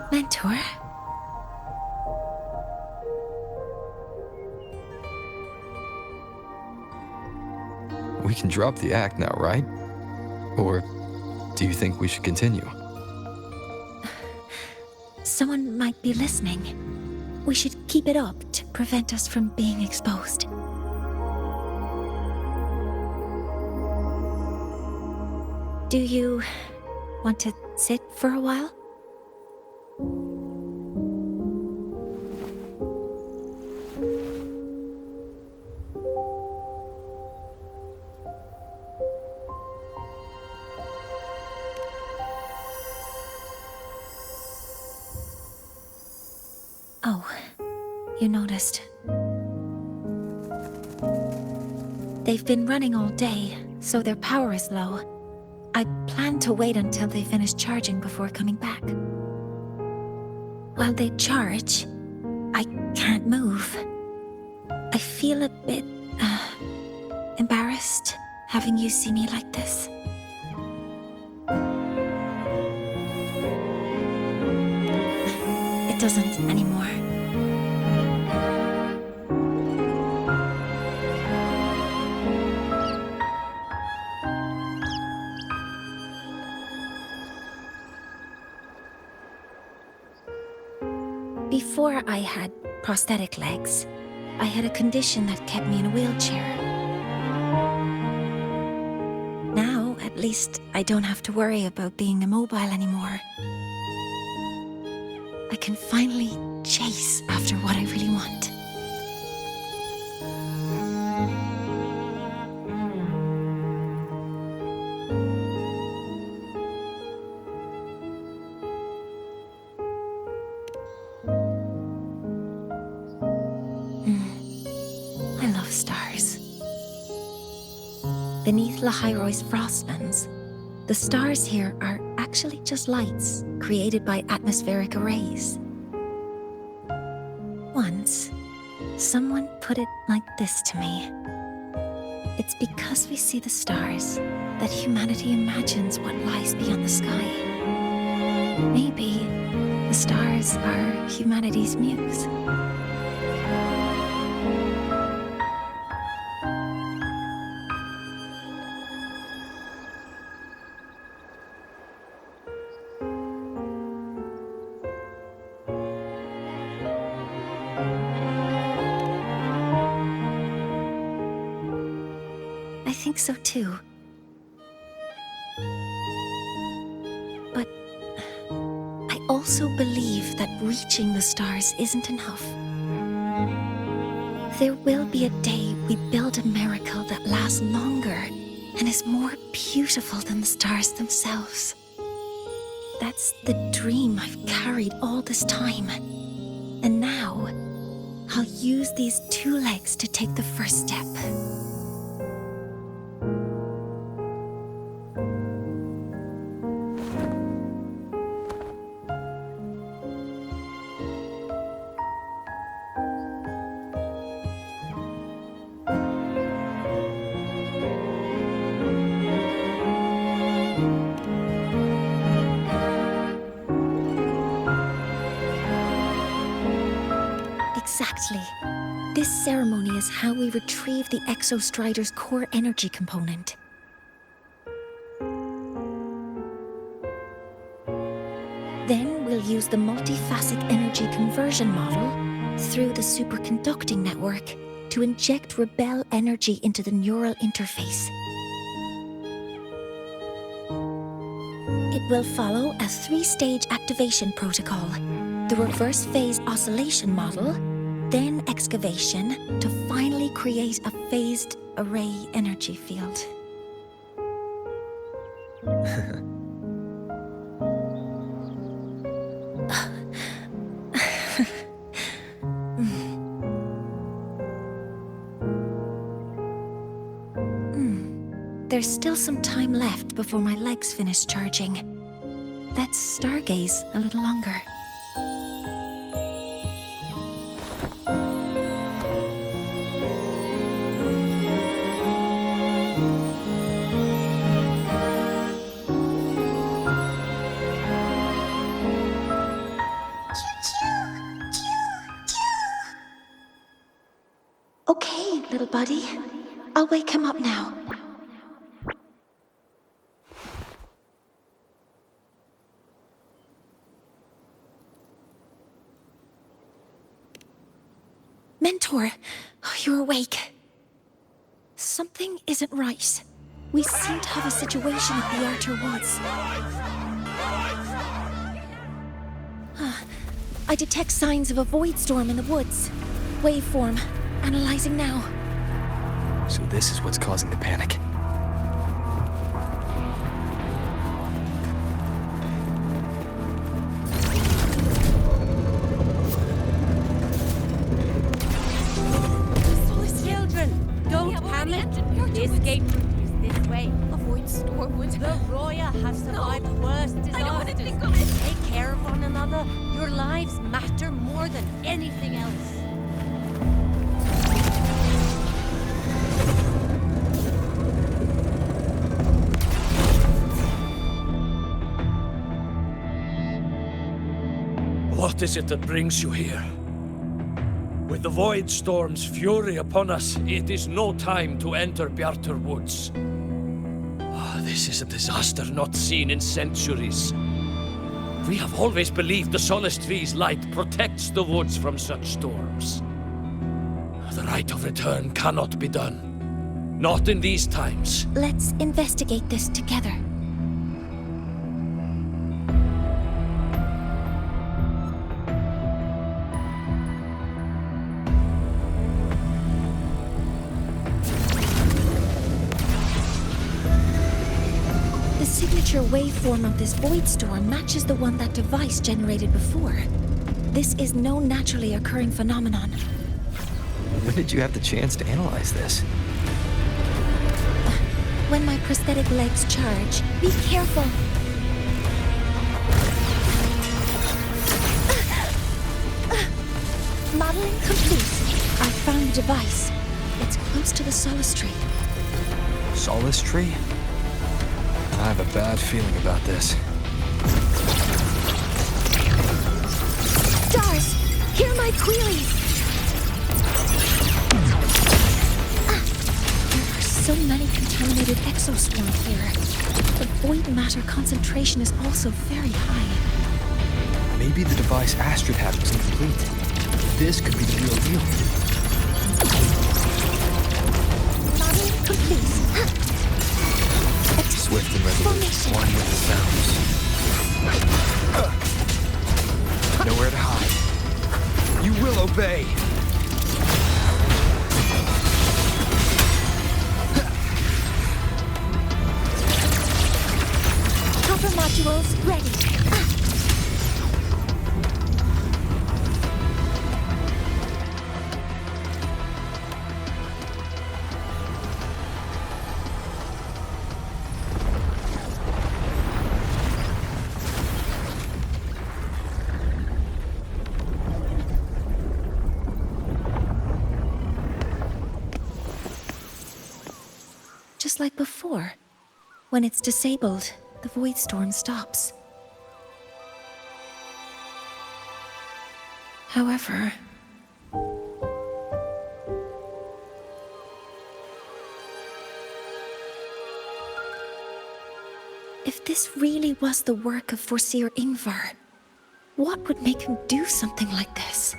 Mentor? We can drop the act now, right? Or do you think we should continue? Someone might be listening. We should keep it up to prevent us from being exposed. Do you want to sit for a while? Oh, you noticed. They've been running all day, so their power is low. I plan to wait until they finish charging before coming back. While they charge, I can't move. I feel a bit, embarrassed having you see me like this. It doesn't anymore. Before I had prosthetic legs, I had a condition that kept me in a wheelchair. Now, at least, I don't have to worry about being immobile anymore. I can finally chase after what I really want. I love stars. Beneath Lahairoy's frostlands, the stars here are actually just lights created by atmospheric arrays. Once, someone put it like this to me. It's because we see the stars that humanity imagines what lies beyond the sky. Maybe the stars are humanity's muse. I think so too. But I also believe that reaching the stars isn't enough. There will be a day we build a miracle that lasts longer and is more beautiful than the stars themselves. That's the dream I've carried all this time. And now, I'll use these 2 legs to take the first step. Exactly. This ceremony is how we retrieve the Exostrider's core energy component. Then we'll use the multiphasic energy conversion model through the superconducting network to inject rebel energy into the neural interface. It will follow a 3-stage activation protocol: the reverse phase oscillation model, then excavation, to finally create a phased array energy field. There's still some time left before my legs finish charging. Let's stargaze a little longer. Okay, little buddy. I'll wake him up now. Mentor, you're awake. Something isn't right. We seem to have a situation at the Outer Woods. I detect signs of a void storm in the woods. Waveform. Analyzing now. So this is what's causing the panic. This gate is this way. Avoid Stormwood. The Roya have survived worse disasters. I don't want to think of it. Take care of one another. Your lives matter more than anything else. What is it that brings you here? With the Void Storm's fury upon us, it is no time to enter Bjartur Woods. This is a disaster not seen in centuries. We have always believed the Solace Tree's light protects the woods from such storms. The rite of return cannot be done. Not in these times. Let's investigate this together. The signature waveform of this void storm matches the one that device generated before. This is no naturally occurring phenomenon. When did you have the chance to analyze this? When my prosthetic legs charge. Be careful! device. It's close to the Solace Tree. Solace Tree? I have a bad feeling about this. Stars, hear my queries! There are so many contaminated exoswarms here. The void matter concentration is also very high. Maybe the device Astrid had was incomplete. This could be the real deal. Modeling complete. Swift and resolute, one with the sounds. Nowhere to hide. You will obey! Copper modules ready. Just like before. When it's disabled, the void storm stops. However, if this really was the work of Foreseer Ingvar, what would make him do something like this?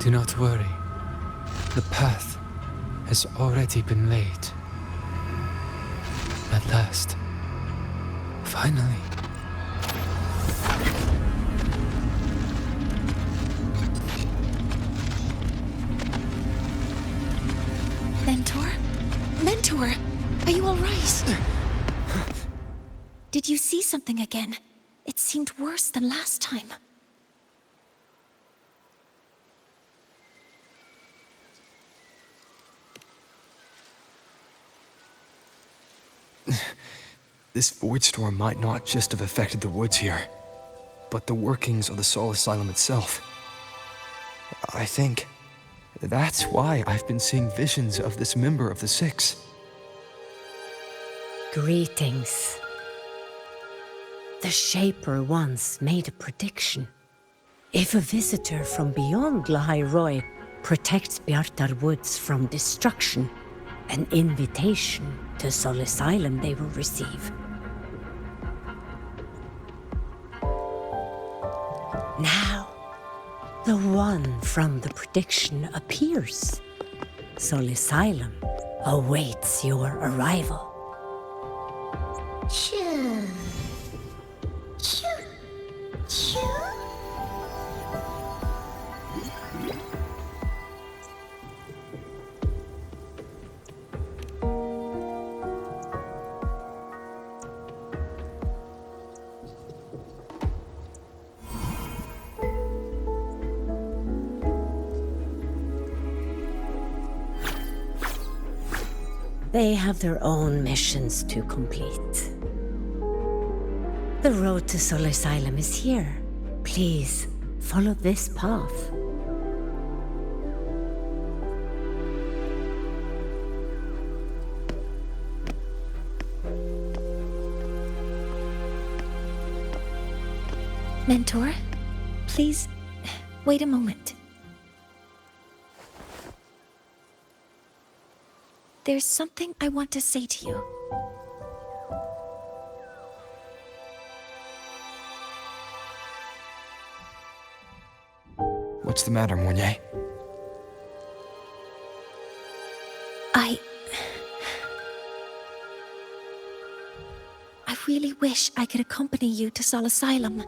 Do not worry. The path has already been laid. At last. Finally. Mentor? Mentor! Are you alright? Did you see something again? It seemed worse than last time. This void storm might not just have affected the woods here, but the workings of the Soul Asylum itself. I think that's why I've been seeing visions of this member of the Six. Greetings. The Shaper once made a prediction. If a visitor from beyond Lahai Roy protects Bjartar Woods from destruction, an invitation to Soul Asylum they will receive. Now, the one from the prediction appears. Soul Asylum awaits your arrival. Choo. Choo. Choo. They have their own missions to complete. The road to Soul Asylum is here. Please, follow this path. Mentor, please, wait a moment. There's something I want to say to you. What's the matter, Mornier? I really wish I could accompany you to Sol Asylum,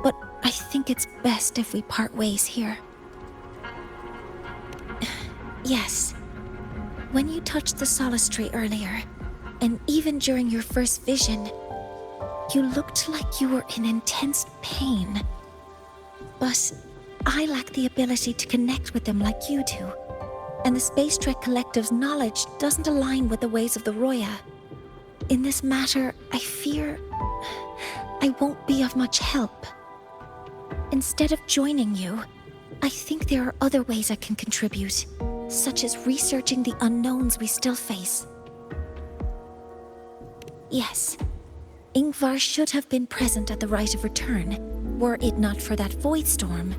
but I think it's best if we part ways here. Yes. When you touched the solace tree earlier, and even during your first vision, you looked like you were in intense pain. But I lack the ability to connect with them like you do, and the Space Trek Collective's knowledge doesn't align with the ways of the Roya. In this matter, I fear I won't be of much help. Instead of joining you, I think there are other ways I can contribute, such as researching the unknowns we still face. Yes, Ingvar should have been present at the Rite of Return, were it not for that void storm.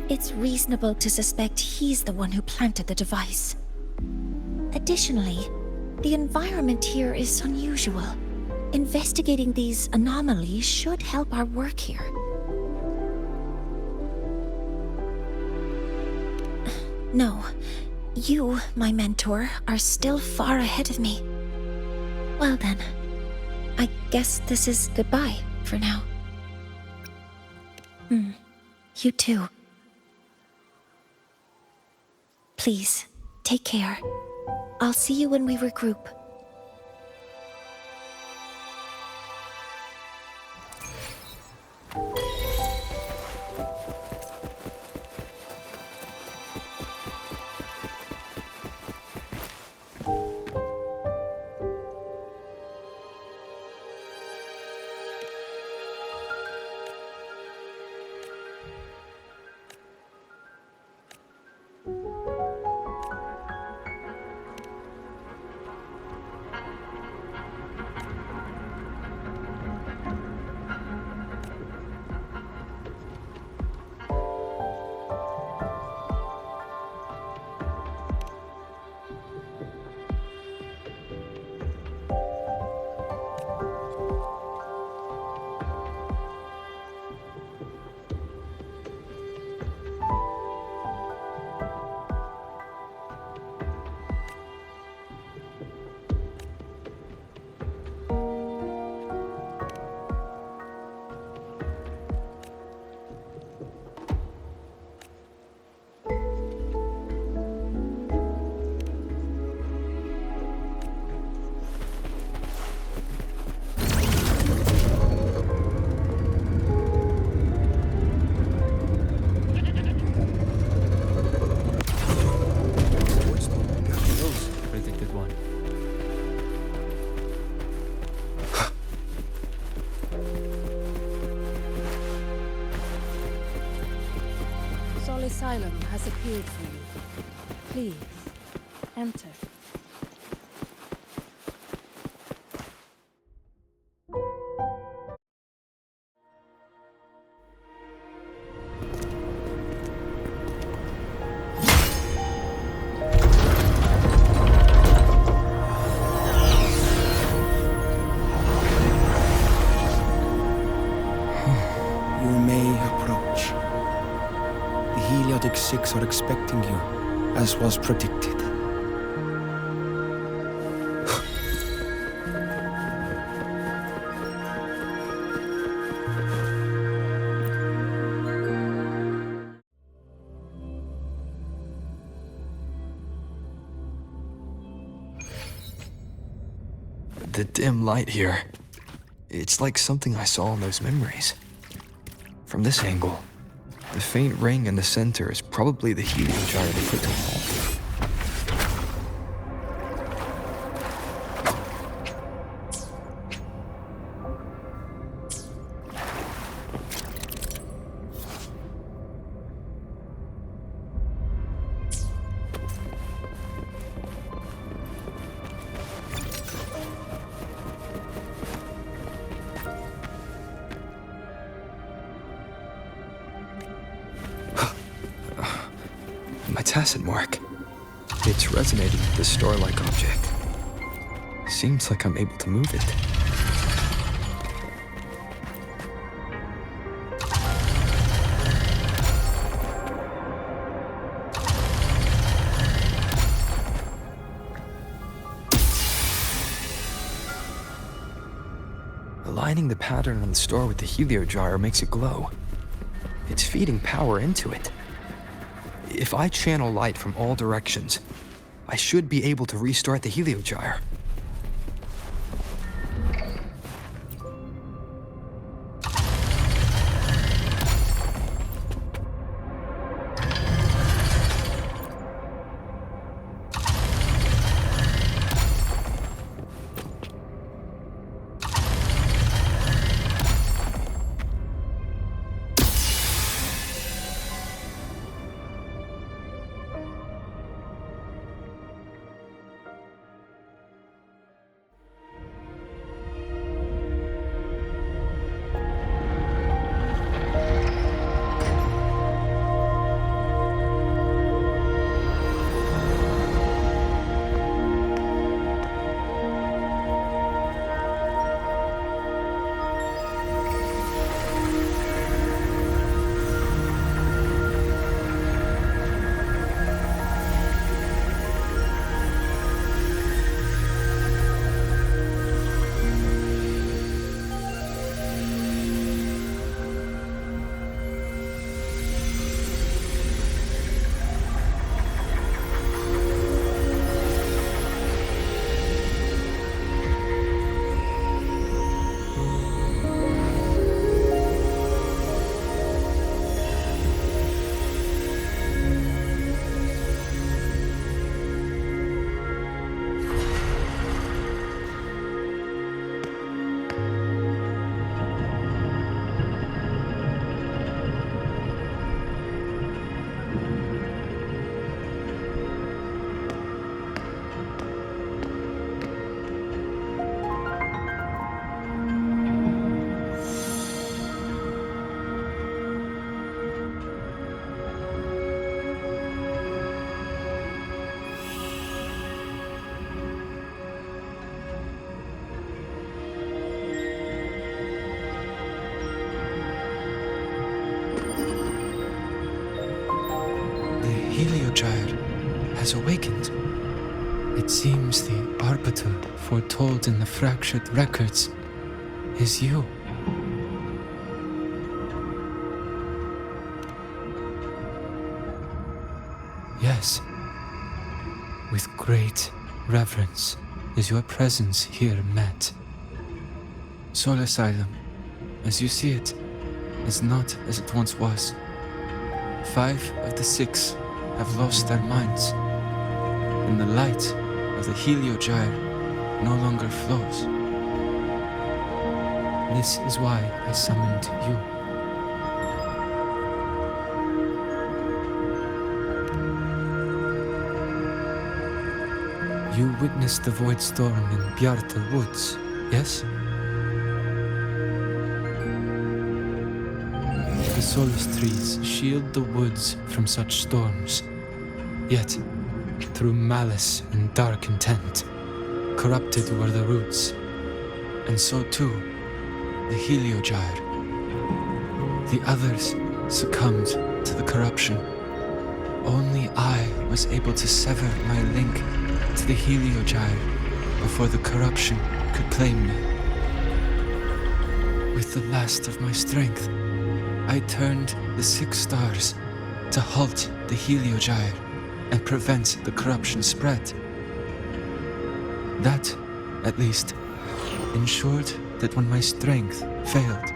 It's reasonable to suspect he's the one who planted the device. Additionally, the environment here is unusual. Investigating these anomalies should help our work here. No, you, my mentor, are still far ahead of me. Well then, I guess this is goodbye for now. You too. Please, take care. I'll see you when we regroup. Asylum has appeared for you. Please, enter. You may approach. The Heliotic Six are expecting you, as was predicted. The dim light here. It's like something I saw in those memories. From this angle, the faint ring in the center is probably the heliogyre they put to halt. My tacit mark. It's resonating with this star-like object. Seems like I'm able to move it. Aligning the pattern on the star with the heliogyre makes it glow. It's feeding power into it. If I channel light from all directions, I should be able to restart the heliogyre. Heliogyre has awakened. It seems the arbiter foretold in the fractured records is you. Yes, with great reverence is your presence here met. Soul Asylum, as you see it, is not as it once was. 5 of the 6 have lost their minds, and the light of the heliogyre no longer flows. This is why I summoned you. You witnessed the void storm in Bjartar Woods, yes? The solace trees shield the woods from such storms. Yet, through malice and dark intent, corrupted were the roots. And so too, the heliogyre. The others succumbed to the corruption. Only I was able to sever my link to the heliogyre before the corruption could claim me. With the last of my strength, I turned the 6 stars to halt the heliogyre and prevent the corruption spread. That, at least, ensured that when my strength failed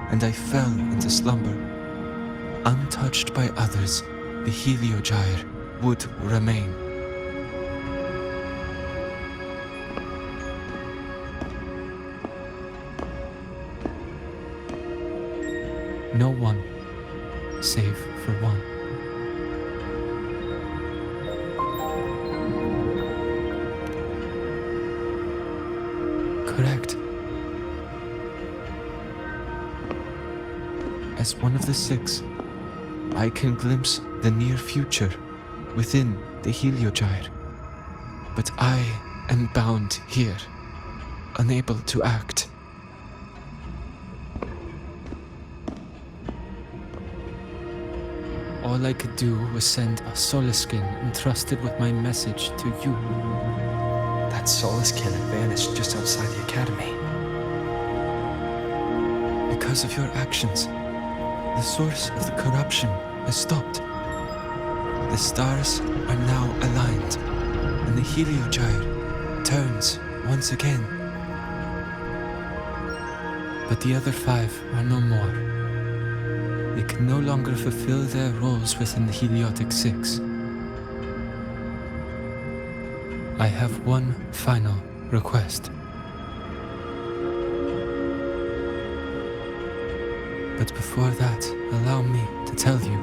and I fell into slumber, untouched by others, the heliogyre would remain. No one, save for one. Correct. As one of the 6, I can glimpse the near future within the heliogyre. But I am bound here, unable to act. All I could do was send a Soliskin entrusted with my message to you. That Soliskin had vanished just outside the academy. because of your actions. The source of the corruption has stopped. The stars are now aligned, and the Heliogyre turns once again. But the other 5 are no more. They can no longer fulfill their roles within the Heliotic 6. I have one final request. But before that, allow me to tell you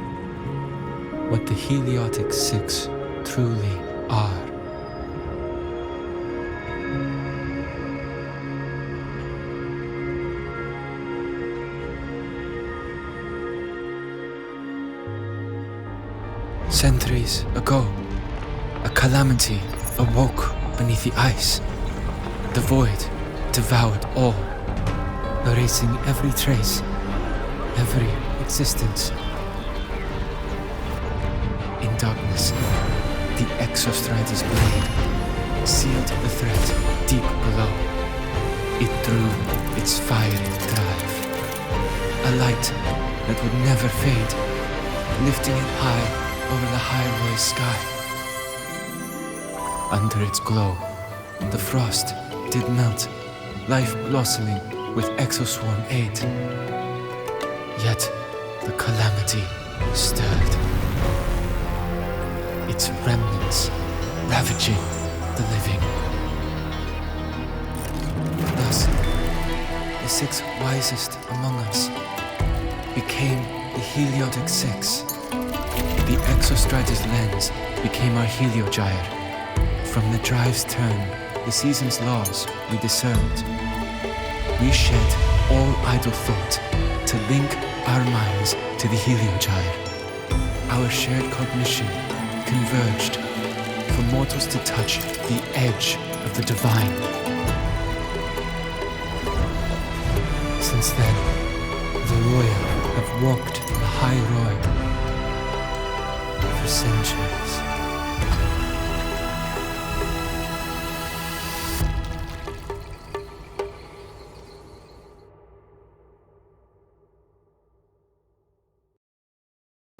what the Heliotic 6 truly are. Centuries ago, a calamity awoke beneath the ice. The void devoured all, erasing every trace, every existence. In darkness, the Exostrider's blade sealed the threat deep below. It drew its fiery drive, a light that would never fade, lifting it high over the highway sky. Under its glow, the frost did melt, life blossoming with exoswarm aid. Yet the calamity stirred, its remnants ravaging the living. Thus, the 6 wisest among us became the Heliotic 6. The Exostrider's lens became our Heliogyre. From the drive's turn, the season's laws we discerned. We shed all idle thought to link our minds to the Heliogyre. Our shared cognition converged for mortals to touch the edge of the divine. Since then, the royal have walked the high road for centuries.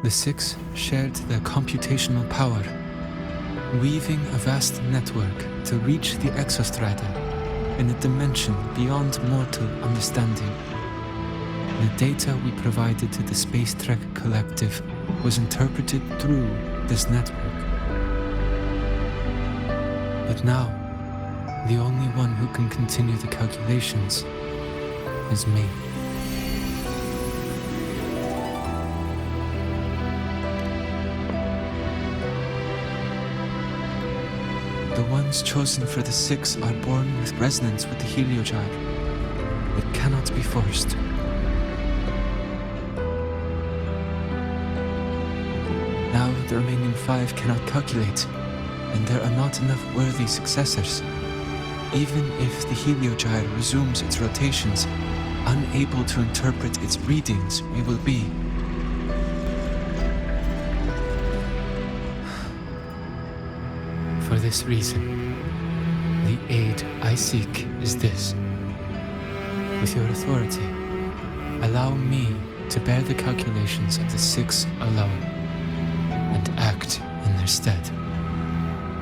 The 6 shared their computational power, weaving a vast network to reach the Exostrider in a dimension beyond mortal understanding. The data we provided to the Space Trek Collective was interpreted through this network. But now, the only one who can continue the calculations is me. The ones chosen for the 6 are born with resonance with the Heliogyre. It cannot be forced. Now the remaining 5 cannot calculate, and there are not enough worthy successors. Even if the Heliogyre resumes its rotations, unable to interpret its readings, we will be. For this reason, the aid I seek is this. With your authority, allow me to bear the calculations of the 6 alone, and act in their stead.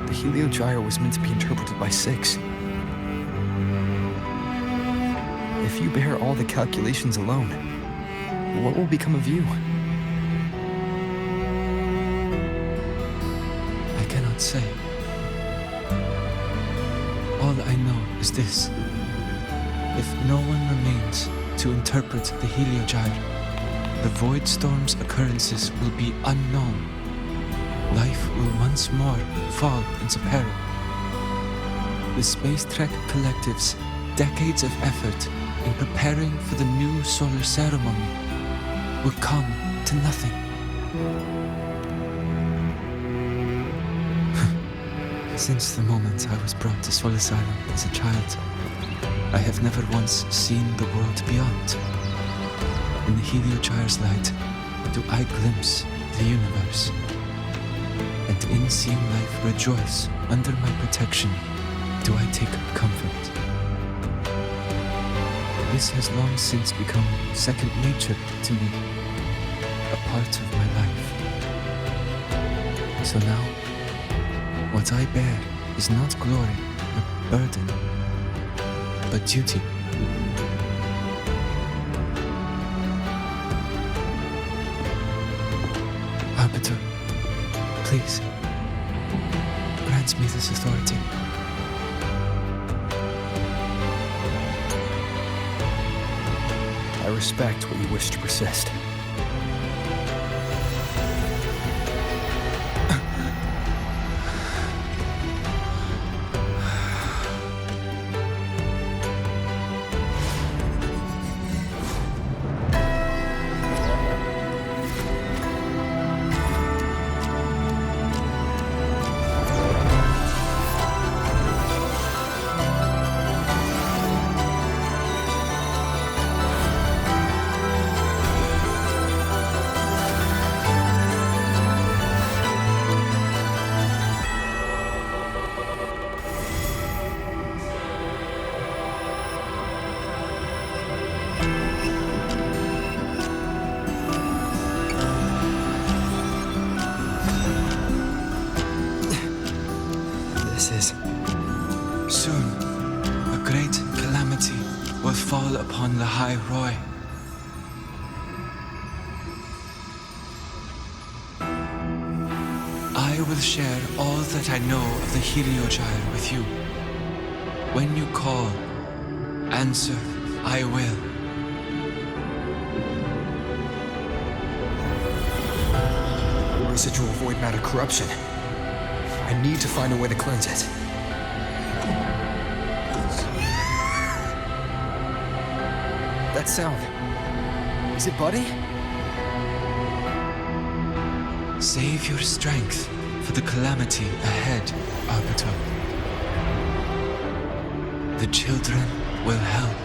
The Heliogyre was meant to be interpreted by 6. If you bear all the calculations alone, what will become of you? I cannot say. All I know is this. If no one remains to interpret the Heliogyre, the Void Storm's occurrences will be unknown. Life will once more fall into peril. The Space Trek Collective's decades of effort in preparing for the new solar ceremony will come to nothing. Since the moment I was brought to Solace Island as a child, I have never once seen the world beyond. In the Heliogyre's light do I glimpse the universe, and in seeing life rejoice under my protection do I take comfort. This has long since become second nature to me, a part of my life. So now, what I bear is not glory or burden, but duty. Arbiter, please, grant me this authority. I respect what you wish to persist. Soon, a great calamity will fall upon the High Roy. I will share all that I know of the Heliogyre with you. When you call, answer, I will. Residual void matter corruption. I need to find a way to cleanse it. That sound. Is it Buddy? Save your strength for the calamity ahead, Arbiter. The children will help.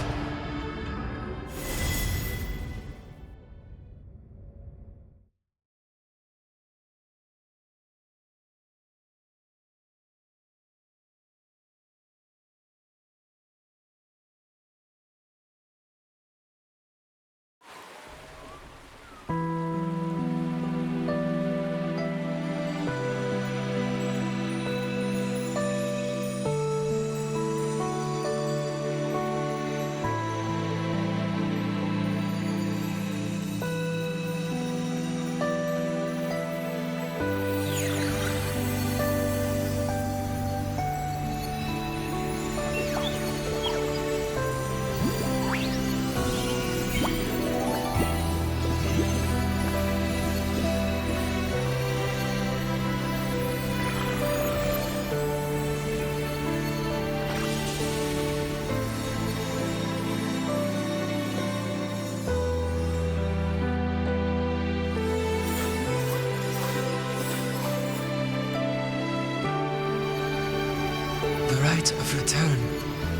Rite of return,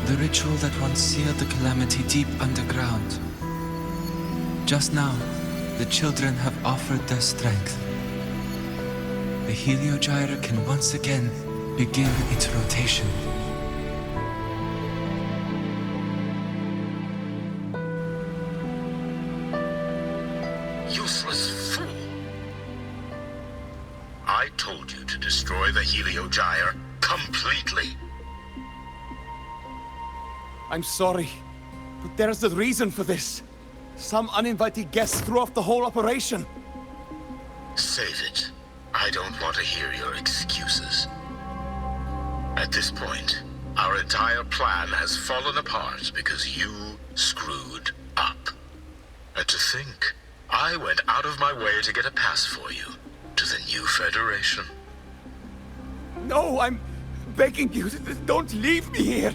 the ritual that once sealed the calamity deep underground. Just now, the children have offered their strength. The Heliogyre can once again begin its rotation. Useless fool! I told you to destroy the Heliogyre completely. I'm sorry, but there's a reason for this. Some uninvited guests threw off the whole operation. Save it. I don't want to hear your excuses. At this point, our entire plan has fallen apart because you screwed up. And to think, I went out of my way to get a pass for you to the new Federation. No, I'm begging you, don't leave me here.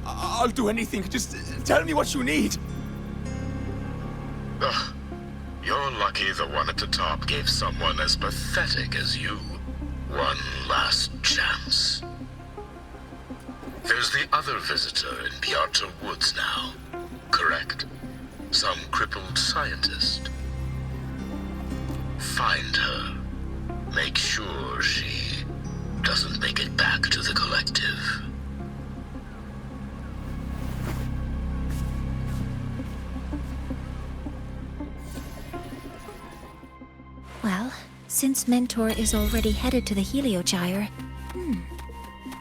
I'll do anything. Just tell me what you need. Ugh. You're lucky the one at the top gave someone as pathetic as you one last chance. There's the other visitor in Beata Woods now, correct? Some crippled scientist. Find her. Make sure she doesn't make it back to the collective. Since Mentor is already headed to the Heliogyre,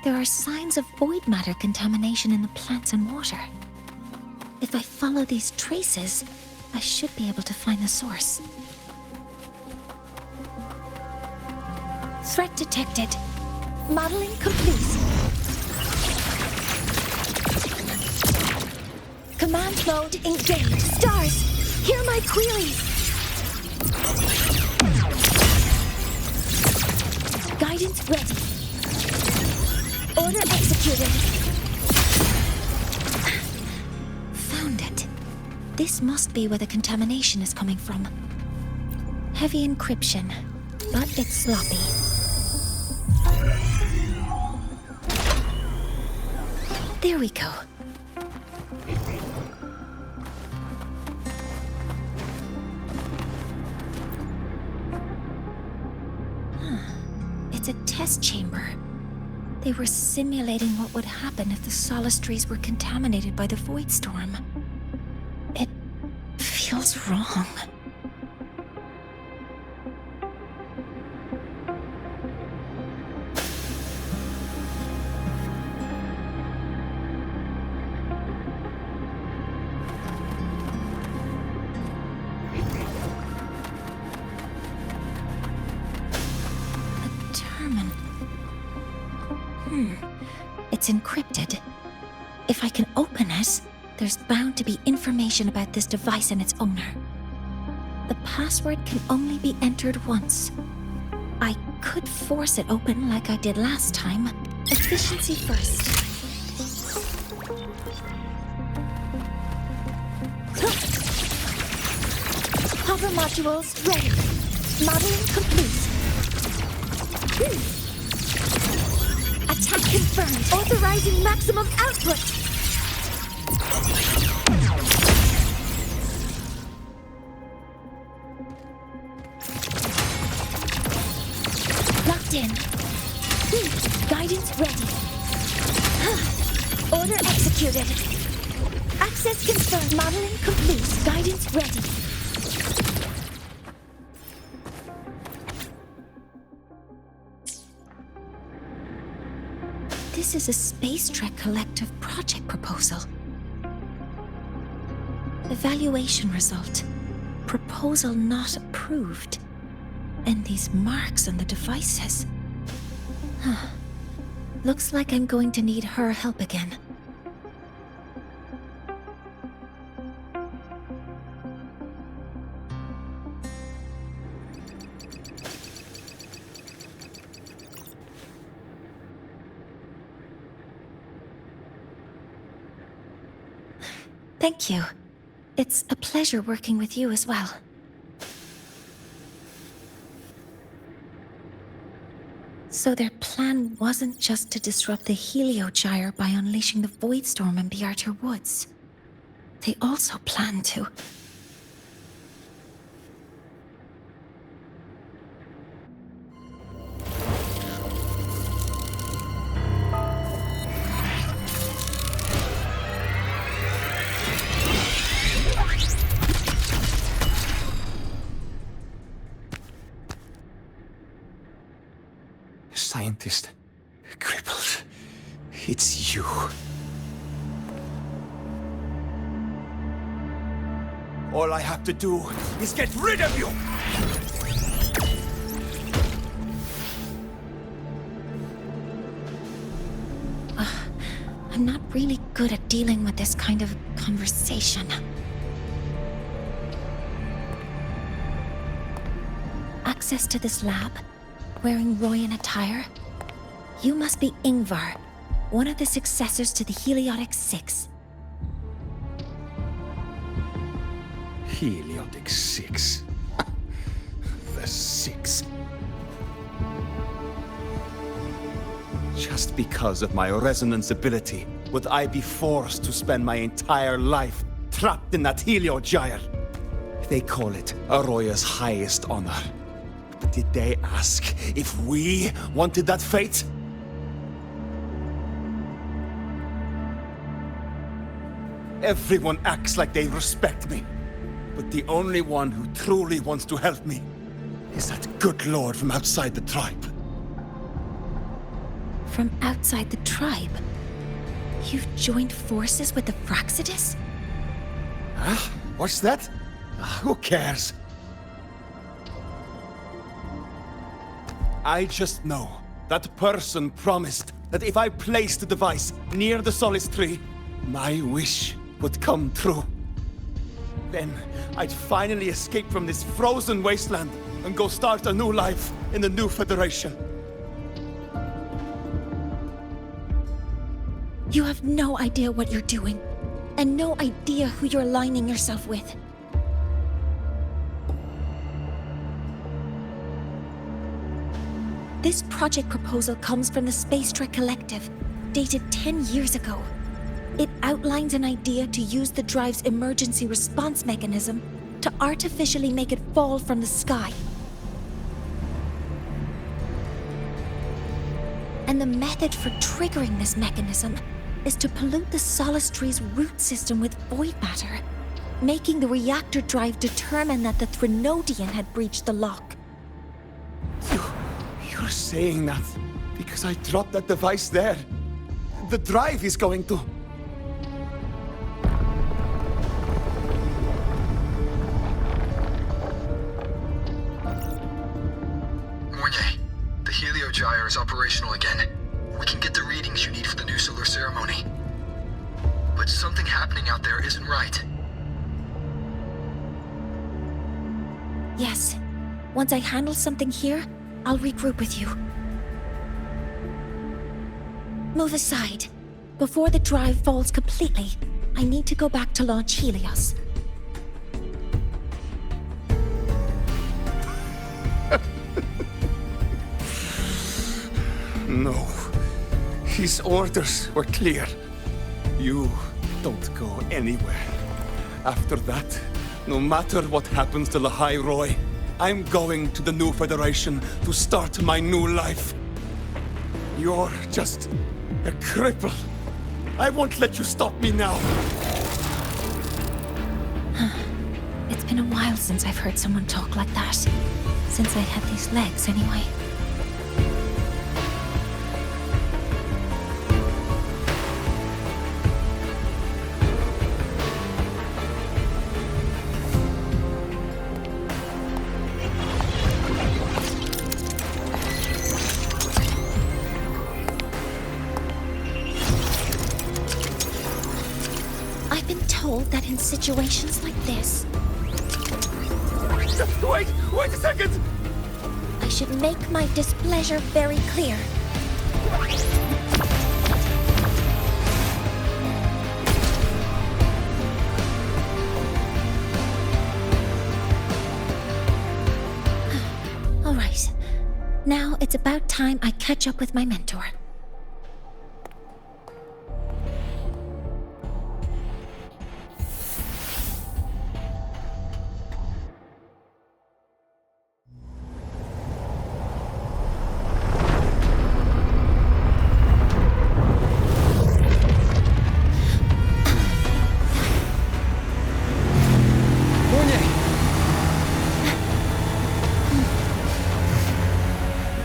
there are signs of void matter contamination in the plants and water. If I follow these traces, I should be able to find the source. Threat detected. Modeling complete. Command mode engaged. Stars, hear my queries. Guidance ready. Order executed. Found it. This must be where the contamination is coming from. Heavy encryption, but it's sloppy. There we go. It's a test chamber. They were simulating what would happen if the Solace trees were contaminated by the Void Storm. It feels wrong. It's encrypted. If I can open it, there's bound to be information about this device and its owner. The password can only be entered once. I could force it open like I did last time. Efficiency first. Hover modules ready. Modeling complete. Attack confirmed. Authorizing maximum output. Locked in. Guidance ready. Order executed. Access confirmed. Modeling complete. Guidance ready. This is a Space Trek Collective project proposal. Evaluation result. Proposal not approved. And these marks on the devices. Looks like I'm going to need her help again. Thank you. It's a pleasure working with you as well. So their plan wasn't just to disrupt the Heliogyre by unleashing the Void Storm in Bjartur Woods. They also planned to... Scientist, crippled. It's you. All I have to do is get rid of you! I'm not really good at dealing with this kind of conversation. Access to this lab? Wearing Royan attire? You must be Ingvar, one of the successors to the Heliotic Six. Heliotic Six. The Six. Just because of my resonance ability, would I be forced to spend my entire life trapped in that Heliogyre? They call it Aroya's highest honor. But did they ask if we wanted that fate? Everyone acts like they respect me, but the only one who truly wants to help me is that good lord from outside the tribe. From outside the tribe? You've joined forces with the Fraxidus? Huh? What's that? Who cares? I just know that person promised that if I placed the device near the Solace Tree, my wish would come true. Then I'd finally escape from this frozen wasteland and go start a new life in the new Federation. You have no idea what you're doing, and no idea who you're aligning yourself with. This project proposal comes from the Space Trek Collective, dated 10 years ago. It outlines an idea to use the drive's emergency response mechanism to artificially make it fall from the sky. And the method for triggering this mechanism is to pollute the Solace Tree's root system with void matter, making the reactor drive determine that the Threnodian had breached the lock. You're saying that because I dropped that device there. The drive is going to... Mornier, the Heliogyre is operational again. We can get the readings you need for the new solar ceremony. But something happening out there isn't right. Yes. Once I handle something here, I'll regroup with you. Move aside. Before the drive falls completely, I need to go back to launch Helios. No. His orders were clear. You don't go anywhere. After that, no matter what happens to Lahai Roy, I'm going to the new Federation to start my new life. You're just a cripple. I won't let you stop me now. It's been a while since I've heard someone talk like that. Since I had these legs, anyway. That in situations like this... Wait a second! I should make my displeasure very clear. All right. Now it's about time I catch up with my mentor.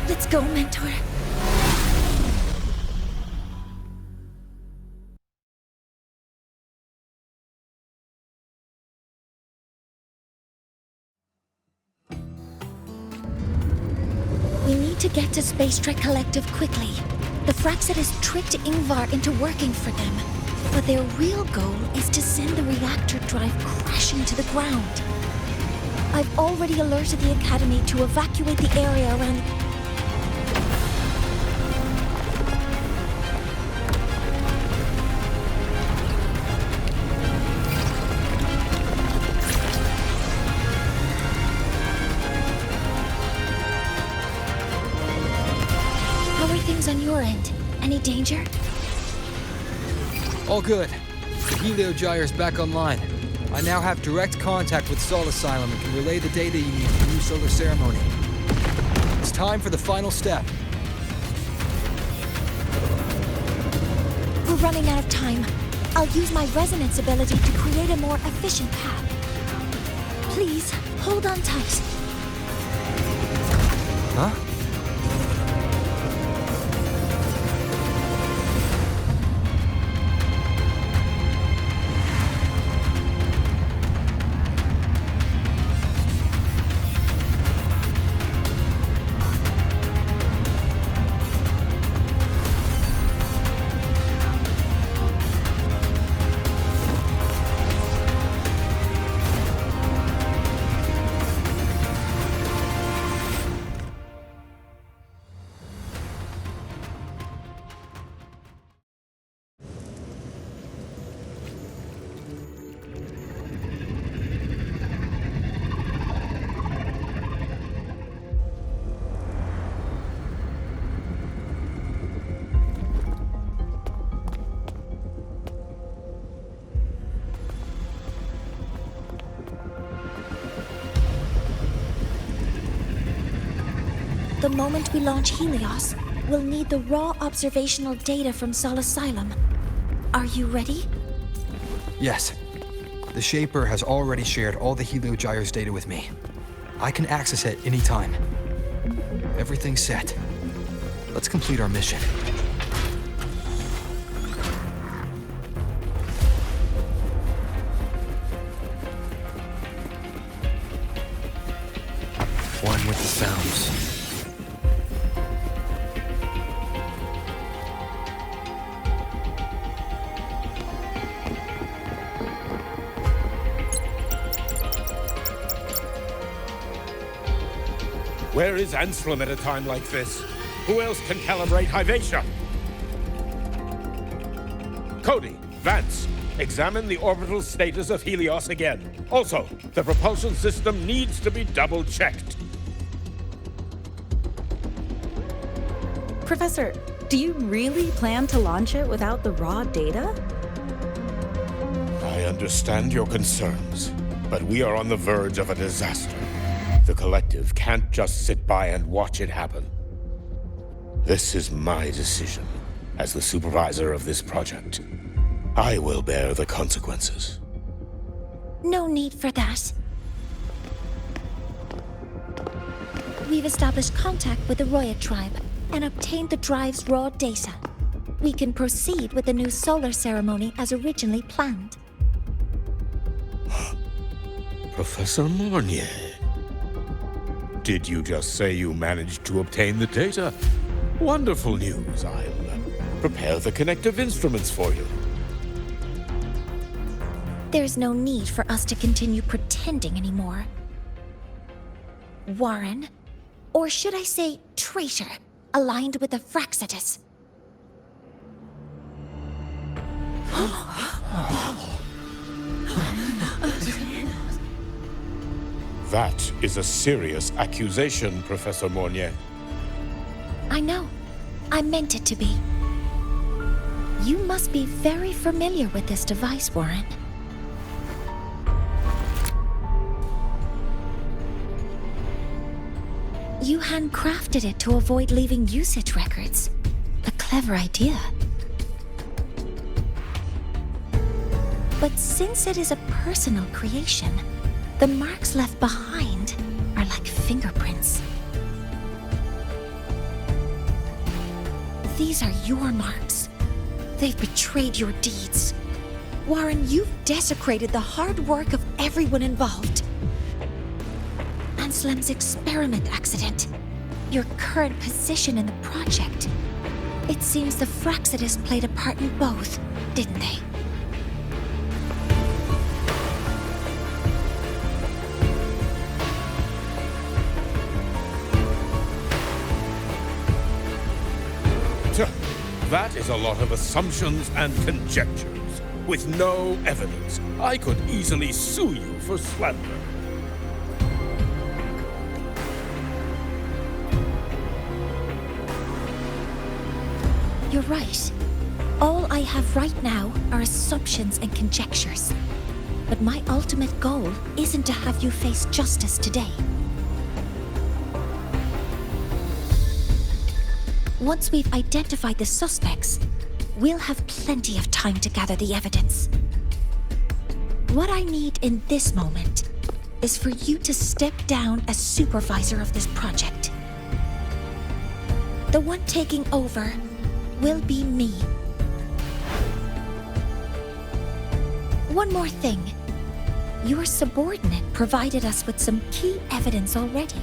Let's go, mentor. We need to get to Space Trek Collective quickly. The Fraxidus tricked Ingvar into working for them, but their real goal is to send the reactor drive crashing to the ground. I've already alerted the Academy to evacuate the area around... How are things on your end? Any danger? All good. The Heliogyre's back online. I now have direct contact with Sol Asylum and can relay the data you need for the new solar ceremony. It's time for the final step. We're running out of time. I'll use my resonance ability to create a more efficient path. Please, hold on tight. Huh? The moment we launch Helios, we'll need the raw observational data from Sol Asylum. Are you ready? Yes. The Shaper has already shared all the Heliogyre's data with me. I can access it anytime. Everything's set. Let's complete our mission. One with the sounds. Where is Anselm at a time like this? Who else can calibrate Hyvatia? Cody, Vance, examine the orbital status of Helios again. Also, the propulsion system needs to be double-checked. Professor, do you really plan to launch it without the raw data? I understand your concerns, but we are on the verge of a disaster. The Collective can't just sit by and watch it happen. This is my decision. As the supervisor of this project, I will bear the consequences. No need for that. We've established contact with the Roya tribe and obtained the drive's raw data. We can proceed with the new solar ceremony as originally planned. Professor Mornier. Did you just say you managed to obtain the data? Wonderful news. I'll prepare the connective instruments for you. There's no need for us to continue pretending anymore. Warren, or should I say traitor, aligned with the Fraxitus. That is a serious accusation, Professor Mornier. I know. I meant it to be. You must be very familiar with this device, Warren. You handcrafted it to avoid leaving usage records. A clever idea. But since it is a personal creation, the marks left behind are like fingerprints. These are your marks. They've betrayed your deeds. Warren, you've desecrated the hard work of everyone involved. Anselm's experiment accident, your current position in the project. It seems the Fraxitus played a part in both, didn't they? That is a lot of assumptions and conjectures. With no evidence, I could easily sue you for slander. You're right. All I have right now are assumptions and conjectures. But my ultimate goal isn't to have you face justice today. Once we've identified the suspects, we'll have plenty of time to gather the evidence. What I need in this moment is for you to step down as supervisor of this project. The one taking over will be me. One more thing. Your subordinate provided us with some key evidence already.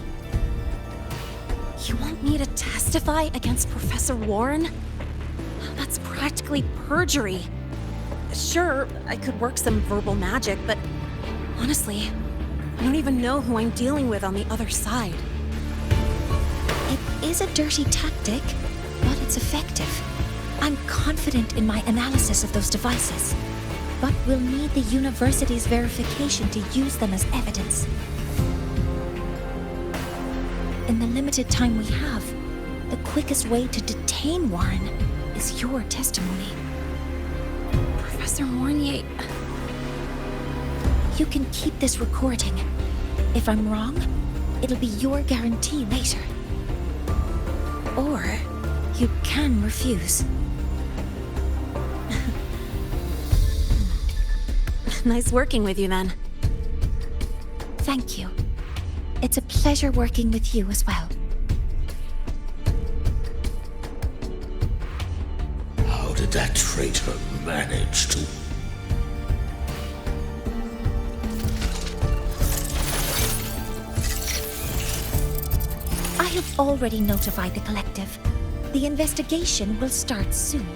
You want me to testify against Professor Warren? That's practically perjury. Sure, I could work some verbal magic, but honestly, I don't even know who I'm dealing with on the other side. It is a dirty tactic, but it's effective. I'm confident in my analysis of those devices, but we'll need the university's verification to use them as evidence. In the limited time we have, the quickest way to detain Warren is your testimony. Professor Mornier... You can keep this recording. If I'm wrong, it'll be your guarantee later. Or you can refuse. Nice working with you, then. Thank you. It's a pleasure working with you as well. How did that traitor manage to... I have already notified the collective. The investigation will start soon.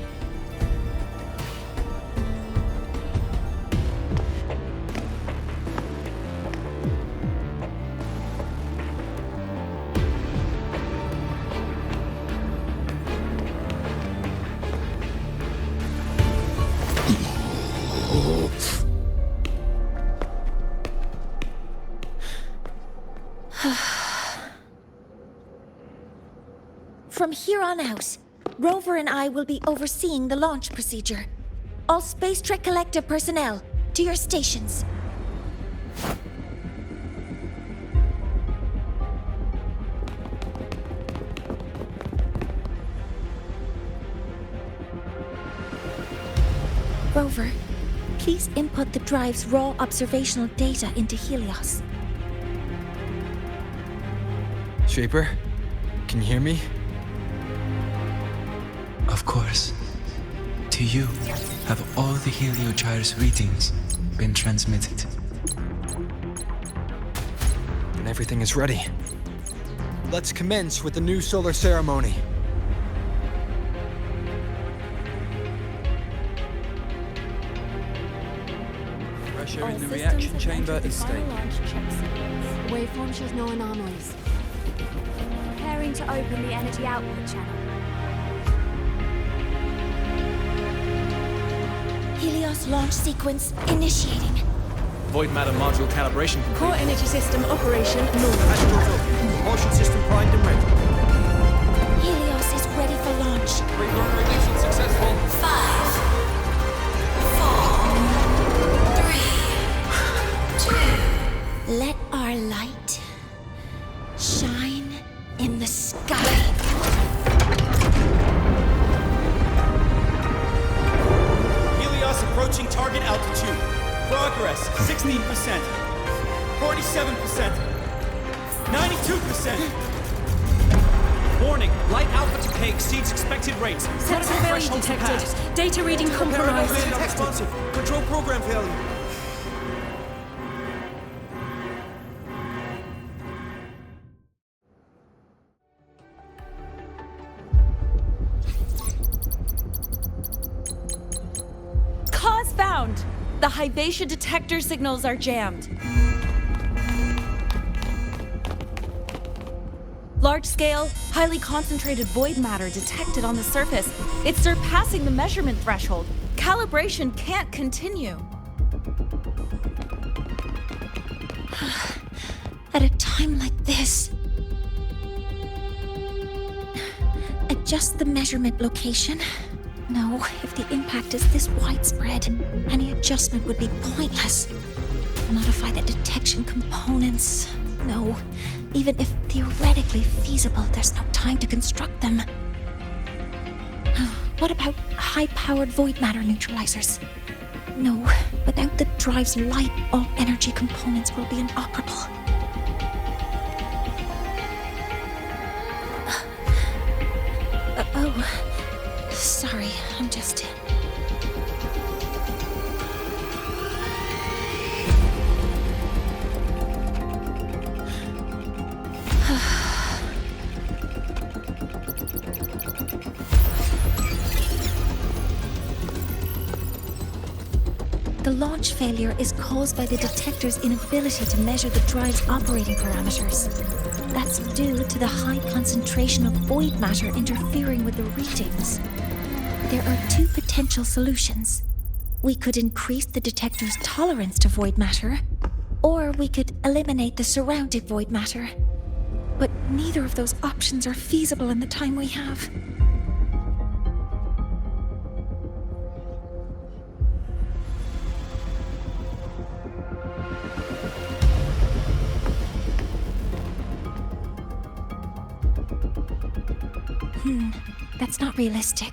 From here on out, Rover and I will be overseeing the launch procedure. All Space Trek Collective personnel, to your stations. Rover, please input the drive's raw observational data into Helios. Shaper, can you hear me? Of course. To you, have all the Heliogyre's readings been transmitted? And everything is ready. Let's commence with the new solar ceremony. Pressure in the reaction chamber is stable. Waveform shows no anomalies. Preparing to open the energy output channel. Helios launch sequence initiating. Void matter module calibration complete. Core energy system operation normal. Astros up. Propulsion system primed and ready. Helios is ready for launch. Reconfiguration successful. 5, 4, 3, 2. Let our light shine in the sky. Approaching target altitude. Progress 16%. 47%. 92%. Warning, light alpha decay exceeds expected rates. Sensor failure detected. Data reading compromised. Unresponsive. Control program failure. Found! The Hybatia detector signals are jammed. Large-scale, highly concentrated void matter detected on the surface. It's surpassing the measurement threshold. Calibration can't continue. At a time like this... Adjust the measurement location. No, if the impact is this widespread, any adjustment would be pointless. Modify the detection components. No, even if theoretically feasible, there's no time to construct them. What about high-powered void matter neutralizers? No, without the drive's light, all energy components will be inoperable. Oh, sorry, I'm just... The launch failure is caused by the detector's inability to measure the drive's operating parameters. That's due to the high concentration of void matter interfering with the readings. There are two potential solutions. We could increase the detector's tolerance to void matter, or we could eliminate the surrounding void matter. But neither of those options are feasible in the time we have. That's not realistic.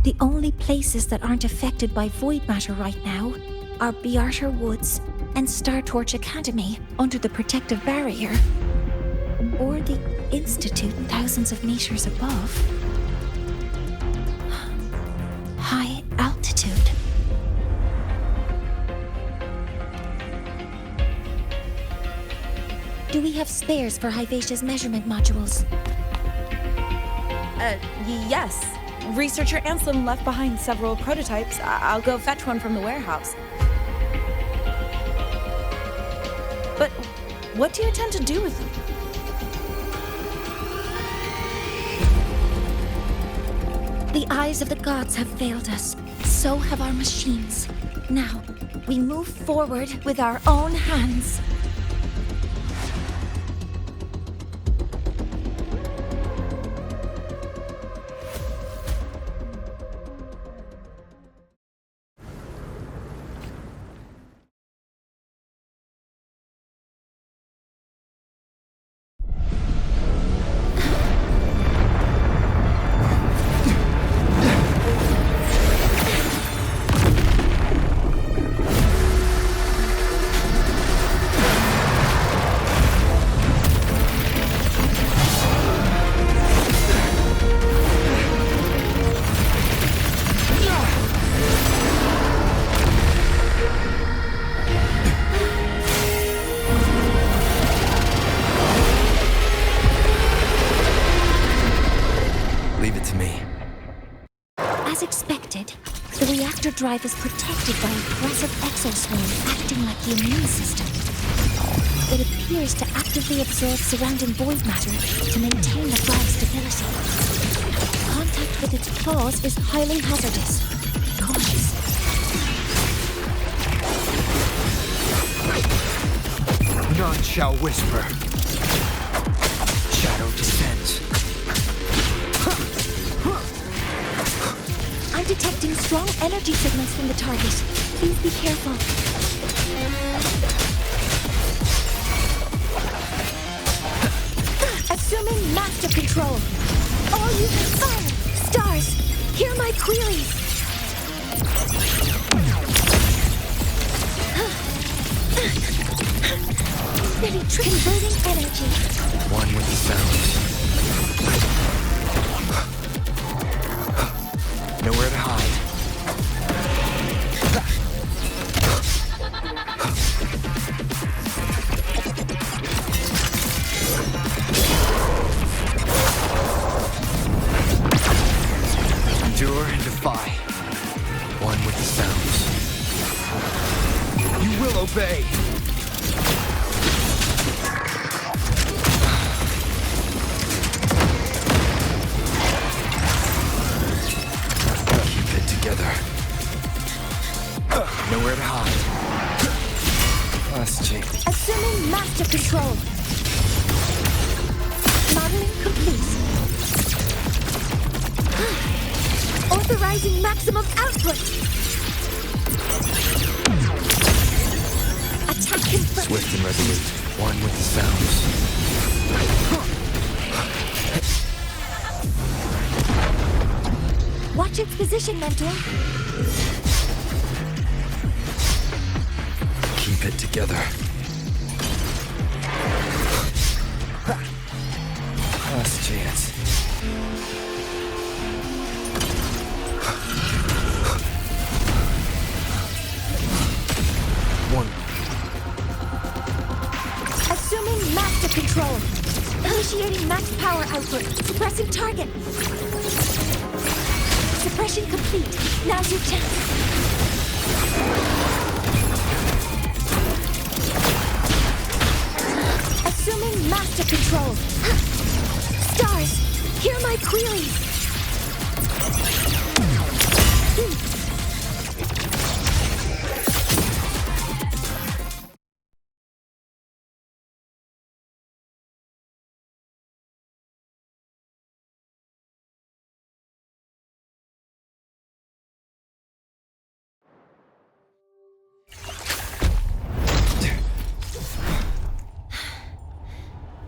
The only places that aren't affected by void matter right now are Bearter Woods and Star Torch Academy under the protective barrier, or the Institute thousands of meters above. High altitude. Do we have spares for Hivacia's measurement modules? Yes. Researcher Anselm left behind several prototypes. I'll go fetch one from the warehouse. But what do you intend to do with them? The eyes of the gods have failed us. So have our machines. Now, we move forward with our own hands. Drive is protected by aggressive exoswarm acting like the immune system. It appears to actively absorb surrounding void matter to maintain the drive's stability. Contact with its claws is highly hazardous. Be cautious. None shall whisper. Shadow descends. I'm detecting strong energy signals from the target. Please be careful. Assuming master control. All you stars, hear my queries. Steady converting energy. One with the sounds. Nowhere to hide. Endure and defy. One with the sounds. You will obey. Nowhere to hide. Last chance. Assuming master control. Modeling complete. Authorizing maximum output. Attack confirmed. Swift and resolute. One with the sounds. Watch its position, Mentor. Keep it together. Last chance. control. Initiating max power output. Suppressing target. Suppression complete. Now's your chance. Assuming master control. Stars, hear my queries.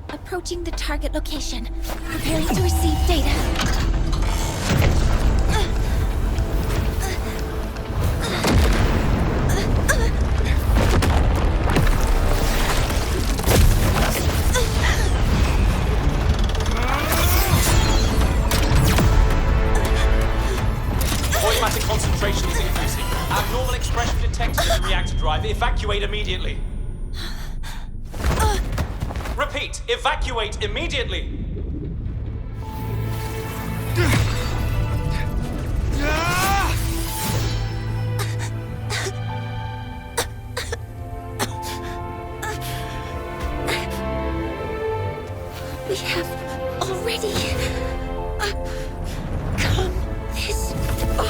Approaching the target location. Preparing to receive data. Void matter concentration is increasing. Abnormal expression detected in the reactor drive. Evacuate immediately. Repeat, evacuate immediately! We have already come this far.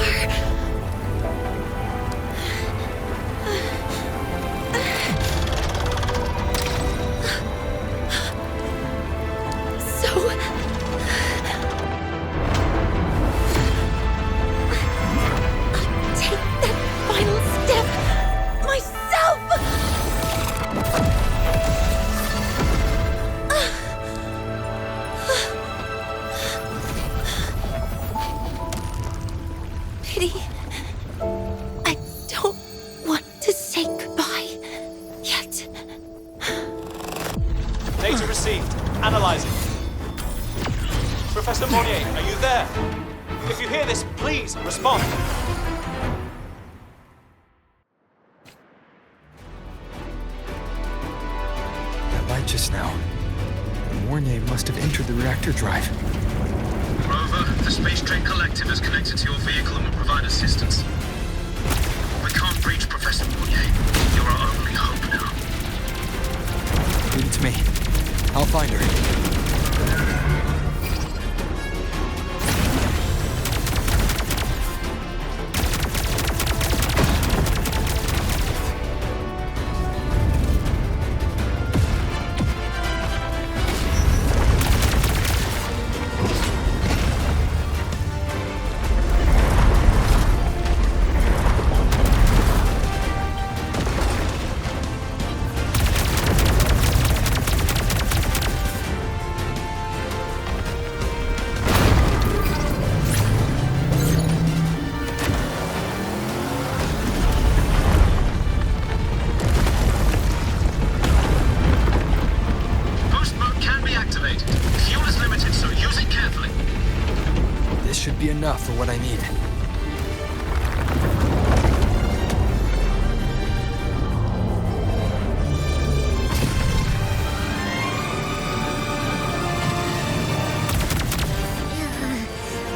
Data received. Analyzing. Professor Monnier, are you there? If you hear this, please respond. That light just now. Mornier must have entered the reactor drive. Rover, the Space Train Collective is connected to your vehicle and will provide assistance. We can't breach Professor Monnier. You're our only hope now. Leave it to me. I'll find her. Should be enough for what I need.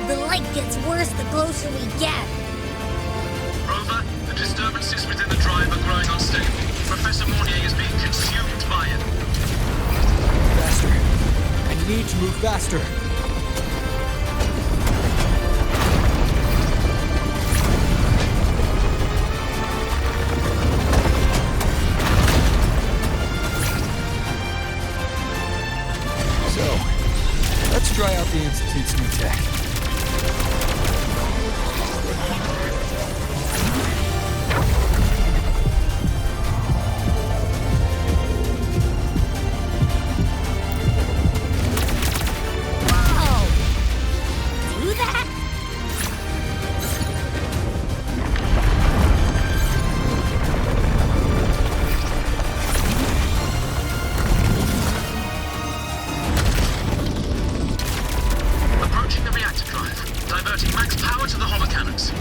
The light gets worse the closer we get. Rover, the disturbances within the drive are growing unstable. Professor Monnier is being consumed by it. Faster. I need to move faster. Let's try out the Institute's new tech. Whoa! Do that? Diverting max power to the holocannons.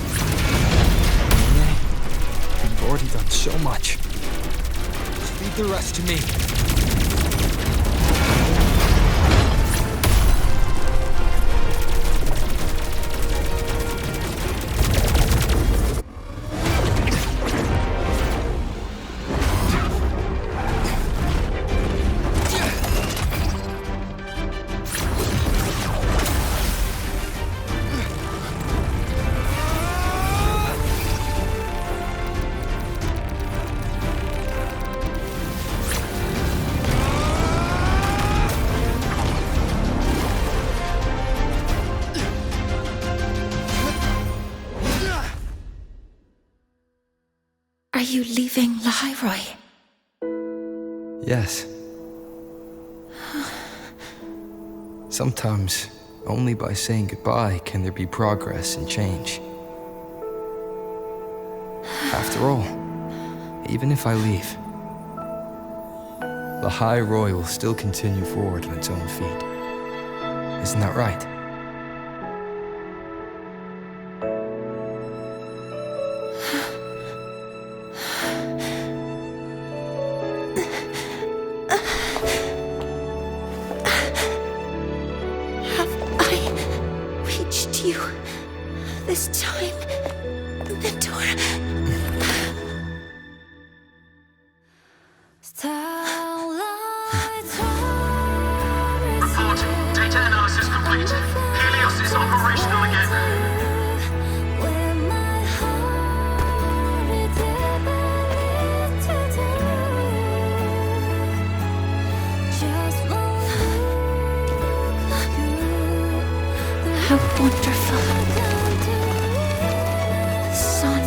You've already done so much. Just leave the rest to me. leaving Lahiroy? Yes. Sometimes, only by saying goodbye can there be progress and change. After all, even if I leave, the High Roy will still continue forward on its own feet. Isn't that right? Have I reached you this time, Mentor? Report. Data analysis complete. Helios is operational again. How wonderful. The sun.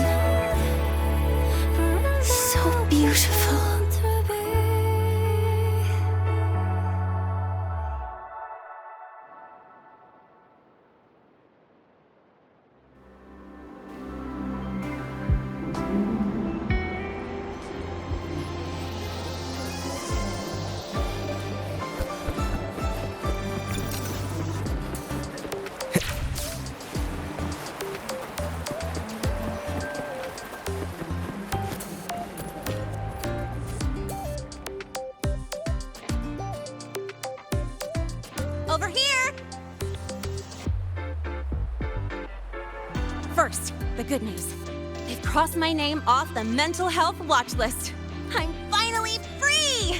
So beautiful. Over here! First, the good news. They've crossed my name off the mental health watch list. I'm finally free!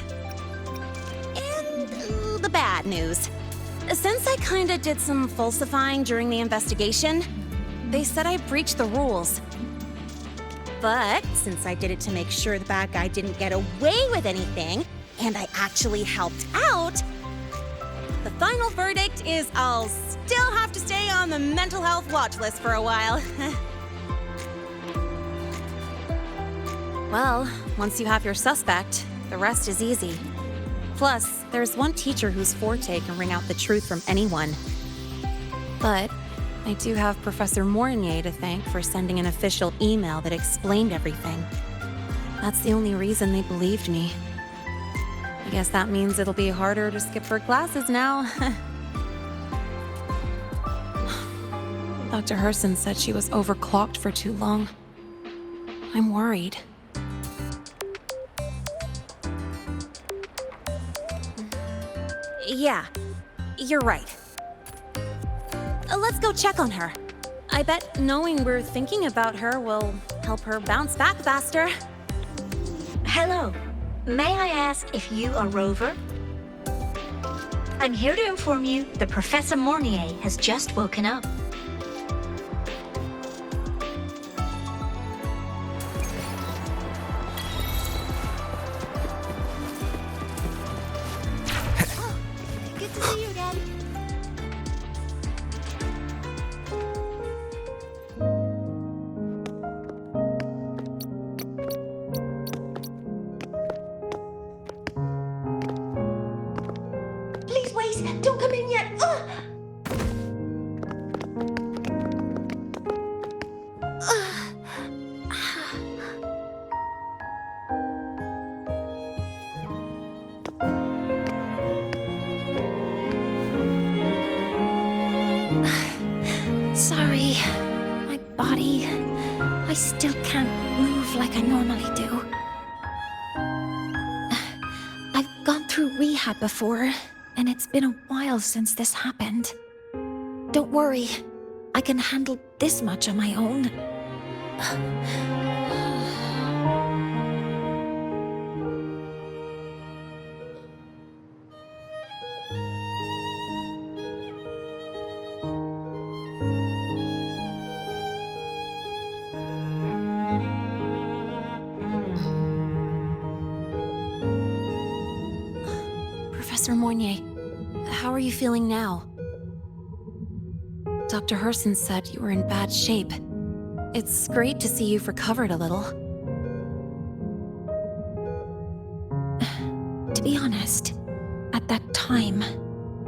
And the bad news. Since I kinda did some falsifying during the investigation, they said I breached the rules. But since I did it to make sure the bad guy didn't get away with anything, and I actually helped out, the final verdict is I'll still have to stay on the mental health watch list for a while. Well, once you have your suspect, the rest is easy. Plus, there's one teacher whose forte can wring out the truth from anyone. But I do have Professor Mornier to thank for sending an official email that explained everything. That's the only reason they believed me. I guess that means it'll be harder to skip her classes now. Dr. Herson said she was overclocked for too long. I'm worried. Yeah, you're right. Let's go check on her. I bet knowing we're thinking about her will help her bounce back faster. Hello. May I ask if you are Rover? I'm here to inform you that Professor Mornier has just woken up. Good to see you again. Please wait! Don't come in yet! Ugh! Sorry. My body. I still can't move like I normally do. I've gone through rehab before, and it's been a while since this happened. Don't worry. I can handle this much on my own. Professor Mornier, how are you feeling now? Dr. Herson said you were in bad shape. It's great to see you've recovered a little. To be honest, at that time,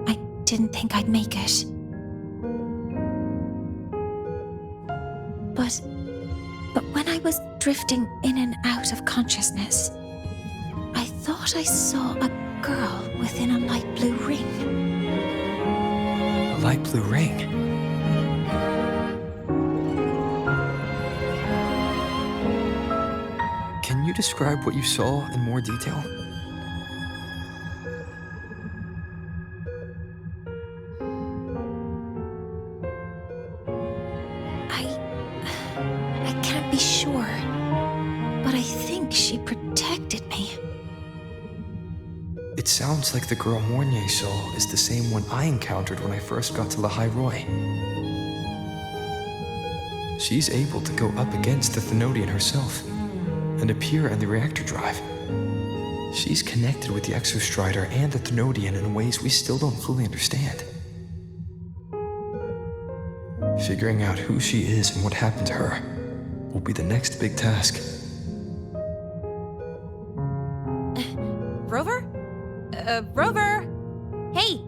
I didn't think I'd make it. But when I was drifting in and out of consciousness, I thought I saw a girl within a light blue ring. A light blue ring? Can you describe what you saw in more detail? I can't be sure, but I think she protected me. It sounds like the girl Mornier saw is the same one I encountered when I first got to La Roy. She's able to go up against the Thenodian herself and appear in the reactor drive. She's connected with the Exostrider and the Thenodian in ways we still don't fully understand. Figuring out who she is and what happened to her will be the next big task. Rover? Rover! Hey!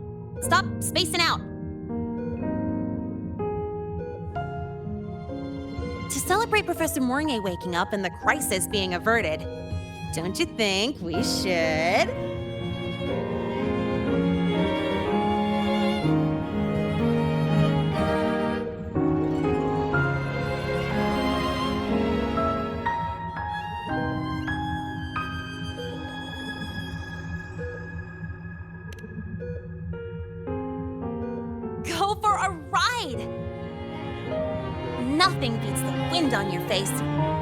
Stop spacing out! To celebrate Professor Mornier waking up and the crisis being averted, don't you think we should? Go for a ride! Nothing beats the wind on your face,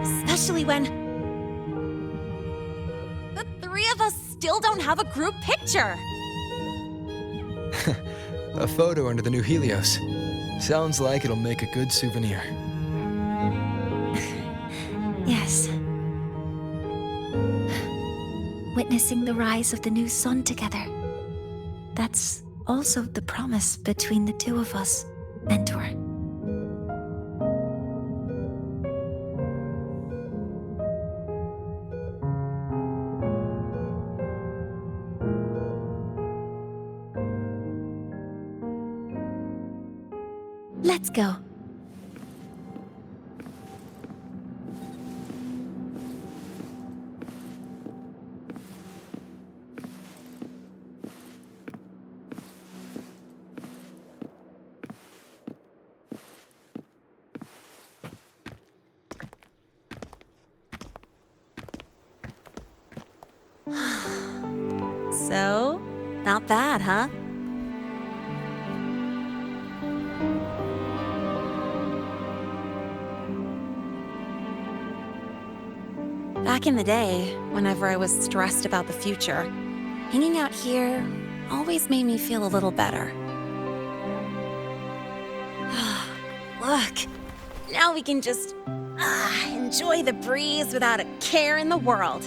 especially when the three of us still don't have a group picture. A photo under the new Helios. Sounds like it'll make a good souvenir. Yes. Witnessing the rise of the new sun together. That's also the promise between the two of us, Mentor. Let's go. So, not bad, huh? Back in the day, whenever I was stressed about the future, hanging out here always made me feel a little better. Look, now we can just enjoy the breeze without a care in the world.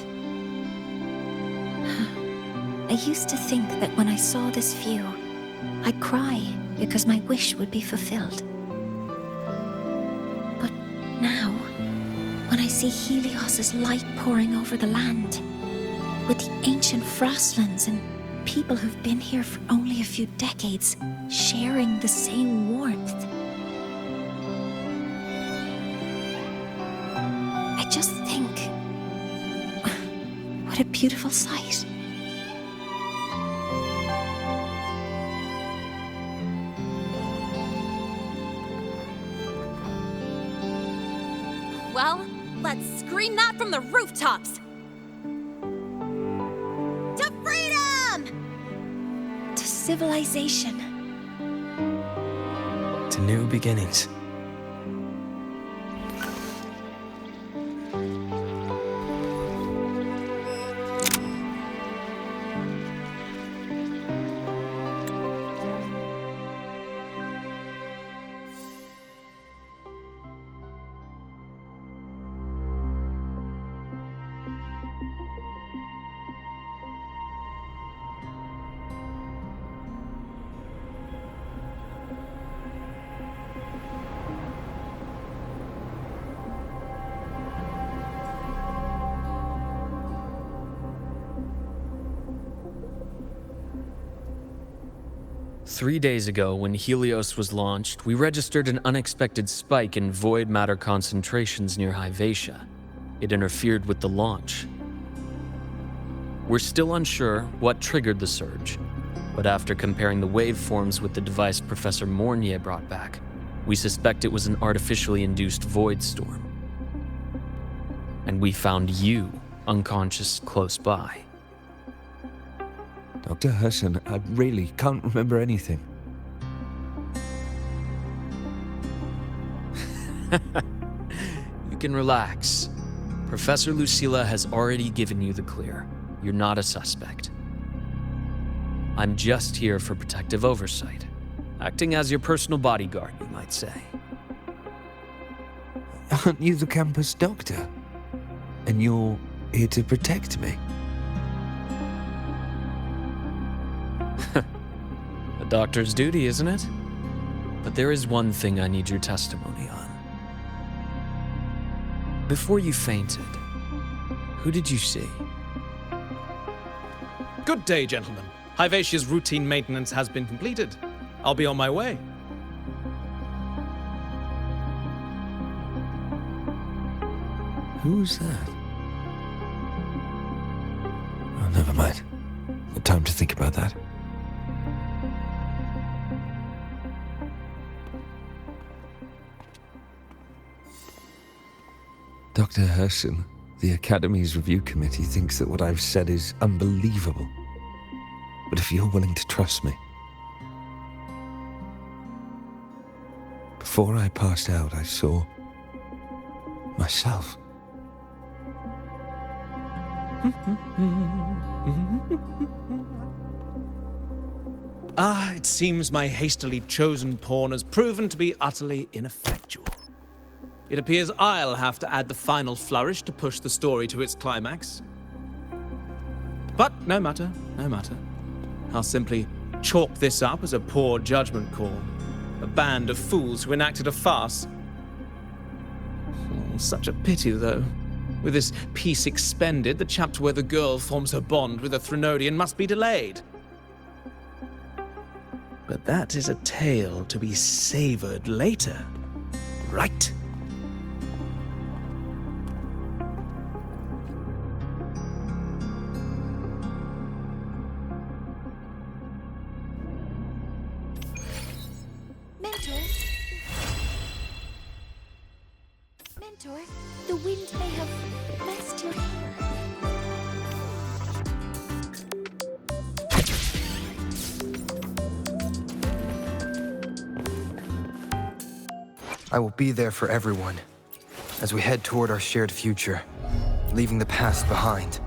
I used to think that when I saw this view, I'd cry because my wish would be fulfilled. But now, when I see Helios's light pouring over the land, with the ancient frostlands and people who've been here for only a few decades sharing the same warmth, I just think, what a beautiful sight. Well, let's scream that from the rooftops! To freedom! To civilization. To new beginnings. 3 days ago, when Helios was launched, we registered an unexpected spike in void matter concentrations near Hyvatia. It interfered with the launch. We're still unsure what triggered the surge, but after comparing the waveforms with the device Professor Mornier brought back, we suspect it was an artificially induced void storm. And we found you unconscious close by. Dr. Herson, I really can't remember anything. You can relax. Professor Lucilla has already given you the clear. You're not a suspect. I'm just here for protective oversight, acting as your personal bodyguard, you might say. Aren't you the campus doctor? And you're here to protect me? A doctor's duty, isn't it? But there is one thing I need your testimony on. Before you fainted, who did you see? Good day, gentlemen. Hyvatia's routine maintenance has been completed. I'll be on my way. Who's that? Oh, never mind. No time to think about that. Dr. Herson, the Academy's review committee thinks that what I've said is unbelievable. But if you're willing to trust me... Before I passed out, I saw... myself. It seems my hastily chosen pawn has proven to be utterly ineffectual. It appears I'll have to add the final flourish to push the story to its climax. But no matter, no matter. I'll simply chalk this up as a poor judgment call. A band of fools who enacted a farce. Such a pity, though. With this piece expended, the chapter where the girl forms her bond with a Threnodian must be delayed. But that is a tale to be savored later, right? Mentor, the wind may have messed your hair. I will be there for everyone as we head toward our shared future, leaving the past behind.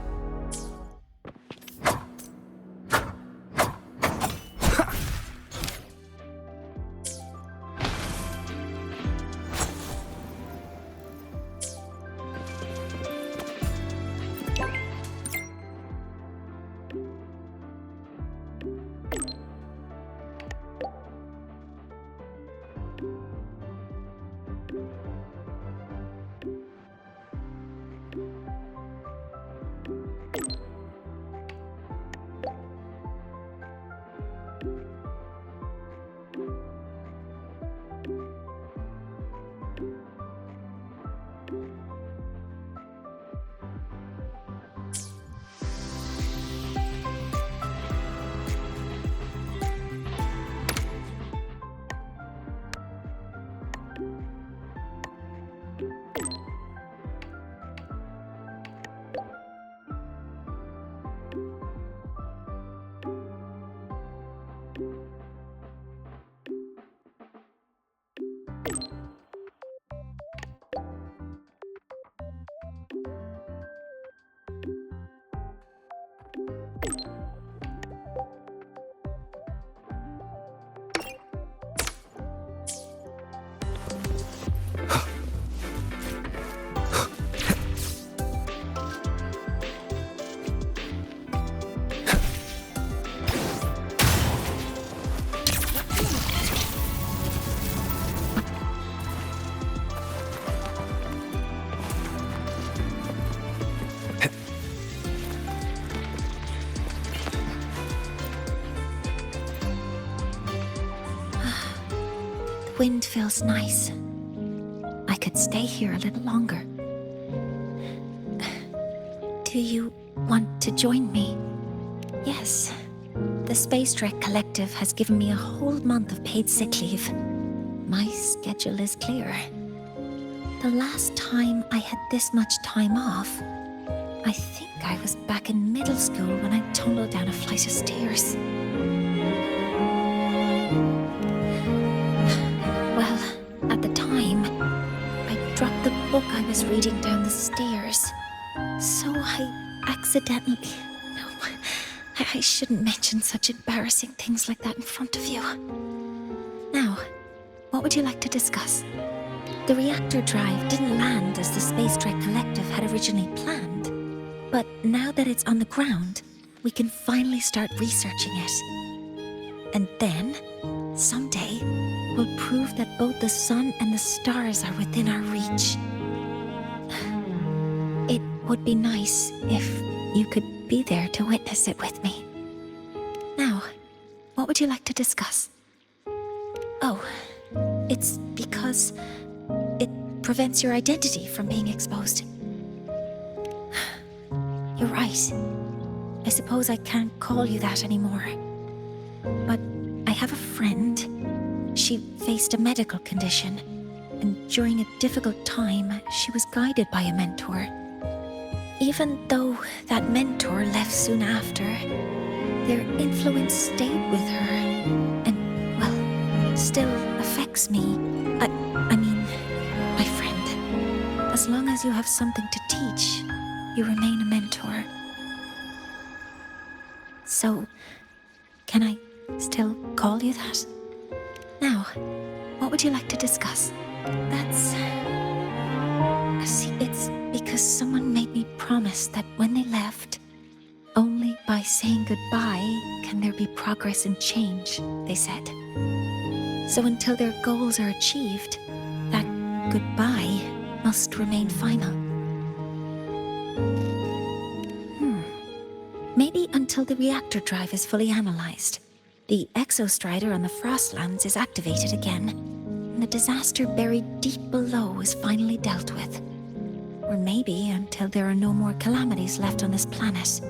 wind feels nice. I could stay here a little longer. Do you want to join me? Yes. The Space Trek Collective has given me a whole month of paid sick leave. My schedule is clear. The last time I had this much time off, I think I was back in middle school when I tumbled down a flight of stairs. Well, at the time, I dropped the book I was reading down the stairs. So I accidentally... No, I shouldn't mention such embarrassing things like that in front of you. Now, what would you like to discuss? The reactor drive didn't land as the Space Trek Collective had originally planned. But now that it's on the ground, we can finally start researching it. And then, someday, we'll prove that both the sun and the stars are within our reach. It would be nice if you could be there to witness it with me. Now, what would you like to discuss? Oh, it's because it prevents your identity from being exposed. You're right. I suppose I can't call you that anymore. But I have a friend. She faced a medical condition, and during a difficult time, she was guided by a mentor. Even though that mentor left soon after, their influence stayed with her, and, well, still affects me. I mean, my friend. As long as you have something to teach, you remain a mentor. So, can I still call you that? Now, what would you like to discuss? See, it's because someone made me promise that when they left, only by saying goodbye can there be progress and change, they said. So until their goals are achieved, that goodbye must remain final. Maybe until the reactor drive is fully analyzed, the exostrider on the Frostlands is activated again, and the disaster buried deep below is finally dealt with. Or maybe until there are no more calamities left on this planet.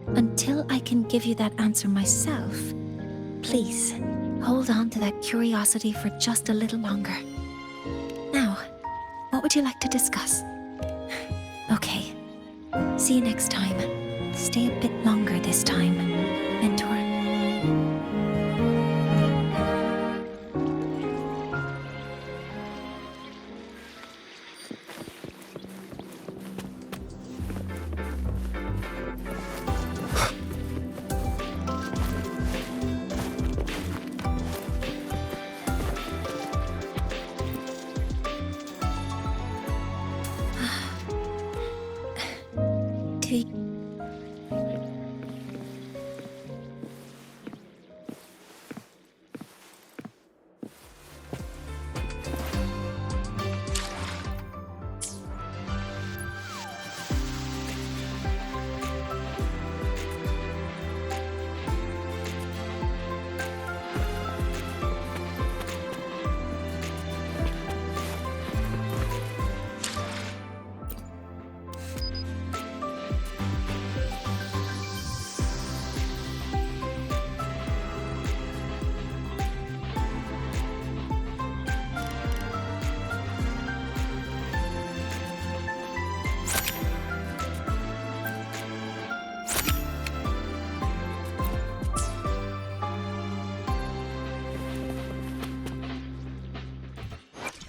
Until I can give you that answer myself, please hold on to that curiosity for just a little longer. Now, what would you like to discuss? Okay, see you next time. Stay a bit longer this time, mentor.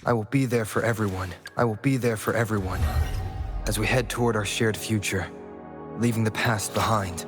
I will be there for everyone. I will be there for everyone. As we head toward our shared future, leaving the past behind.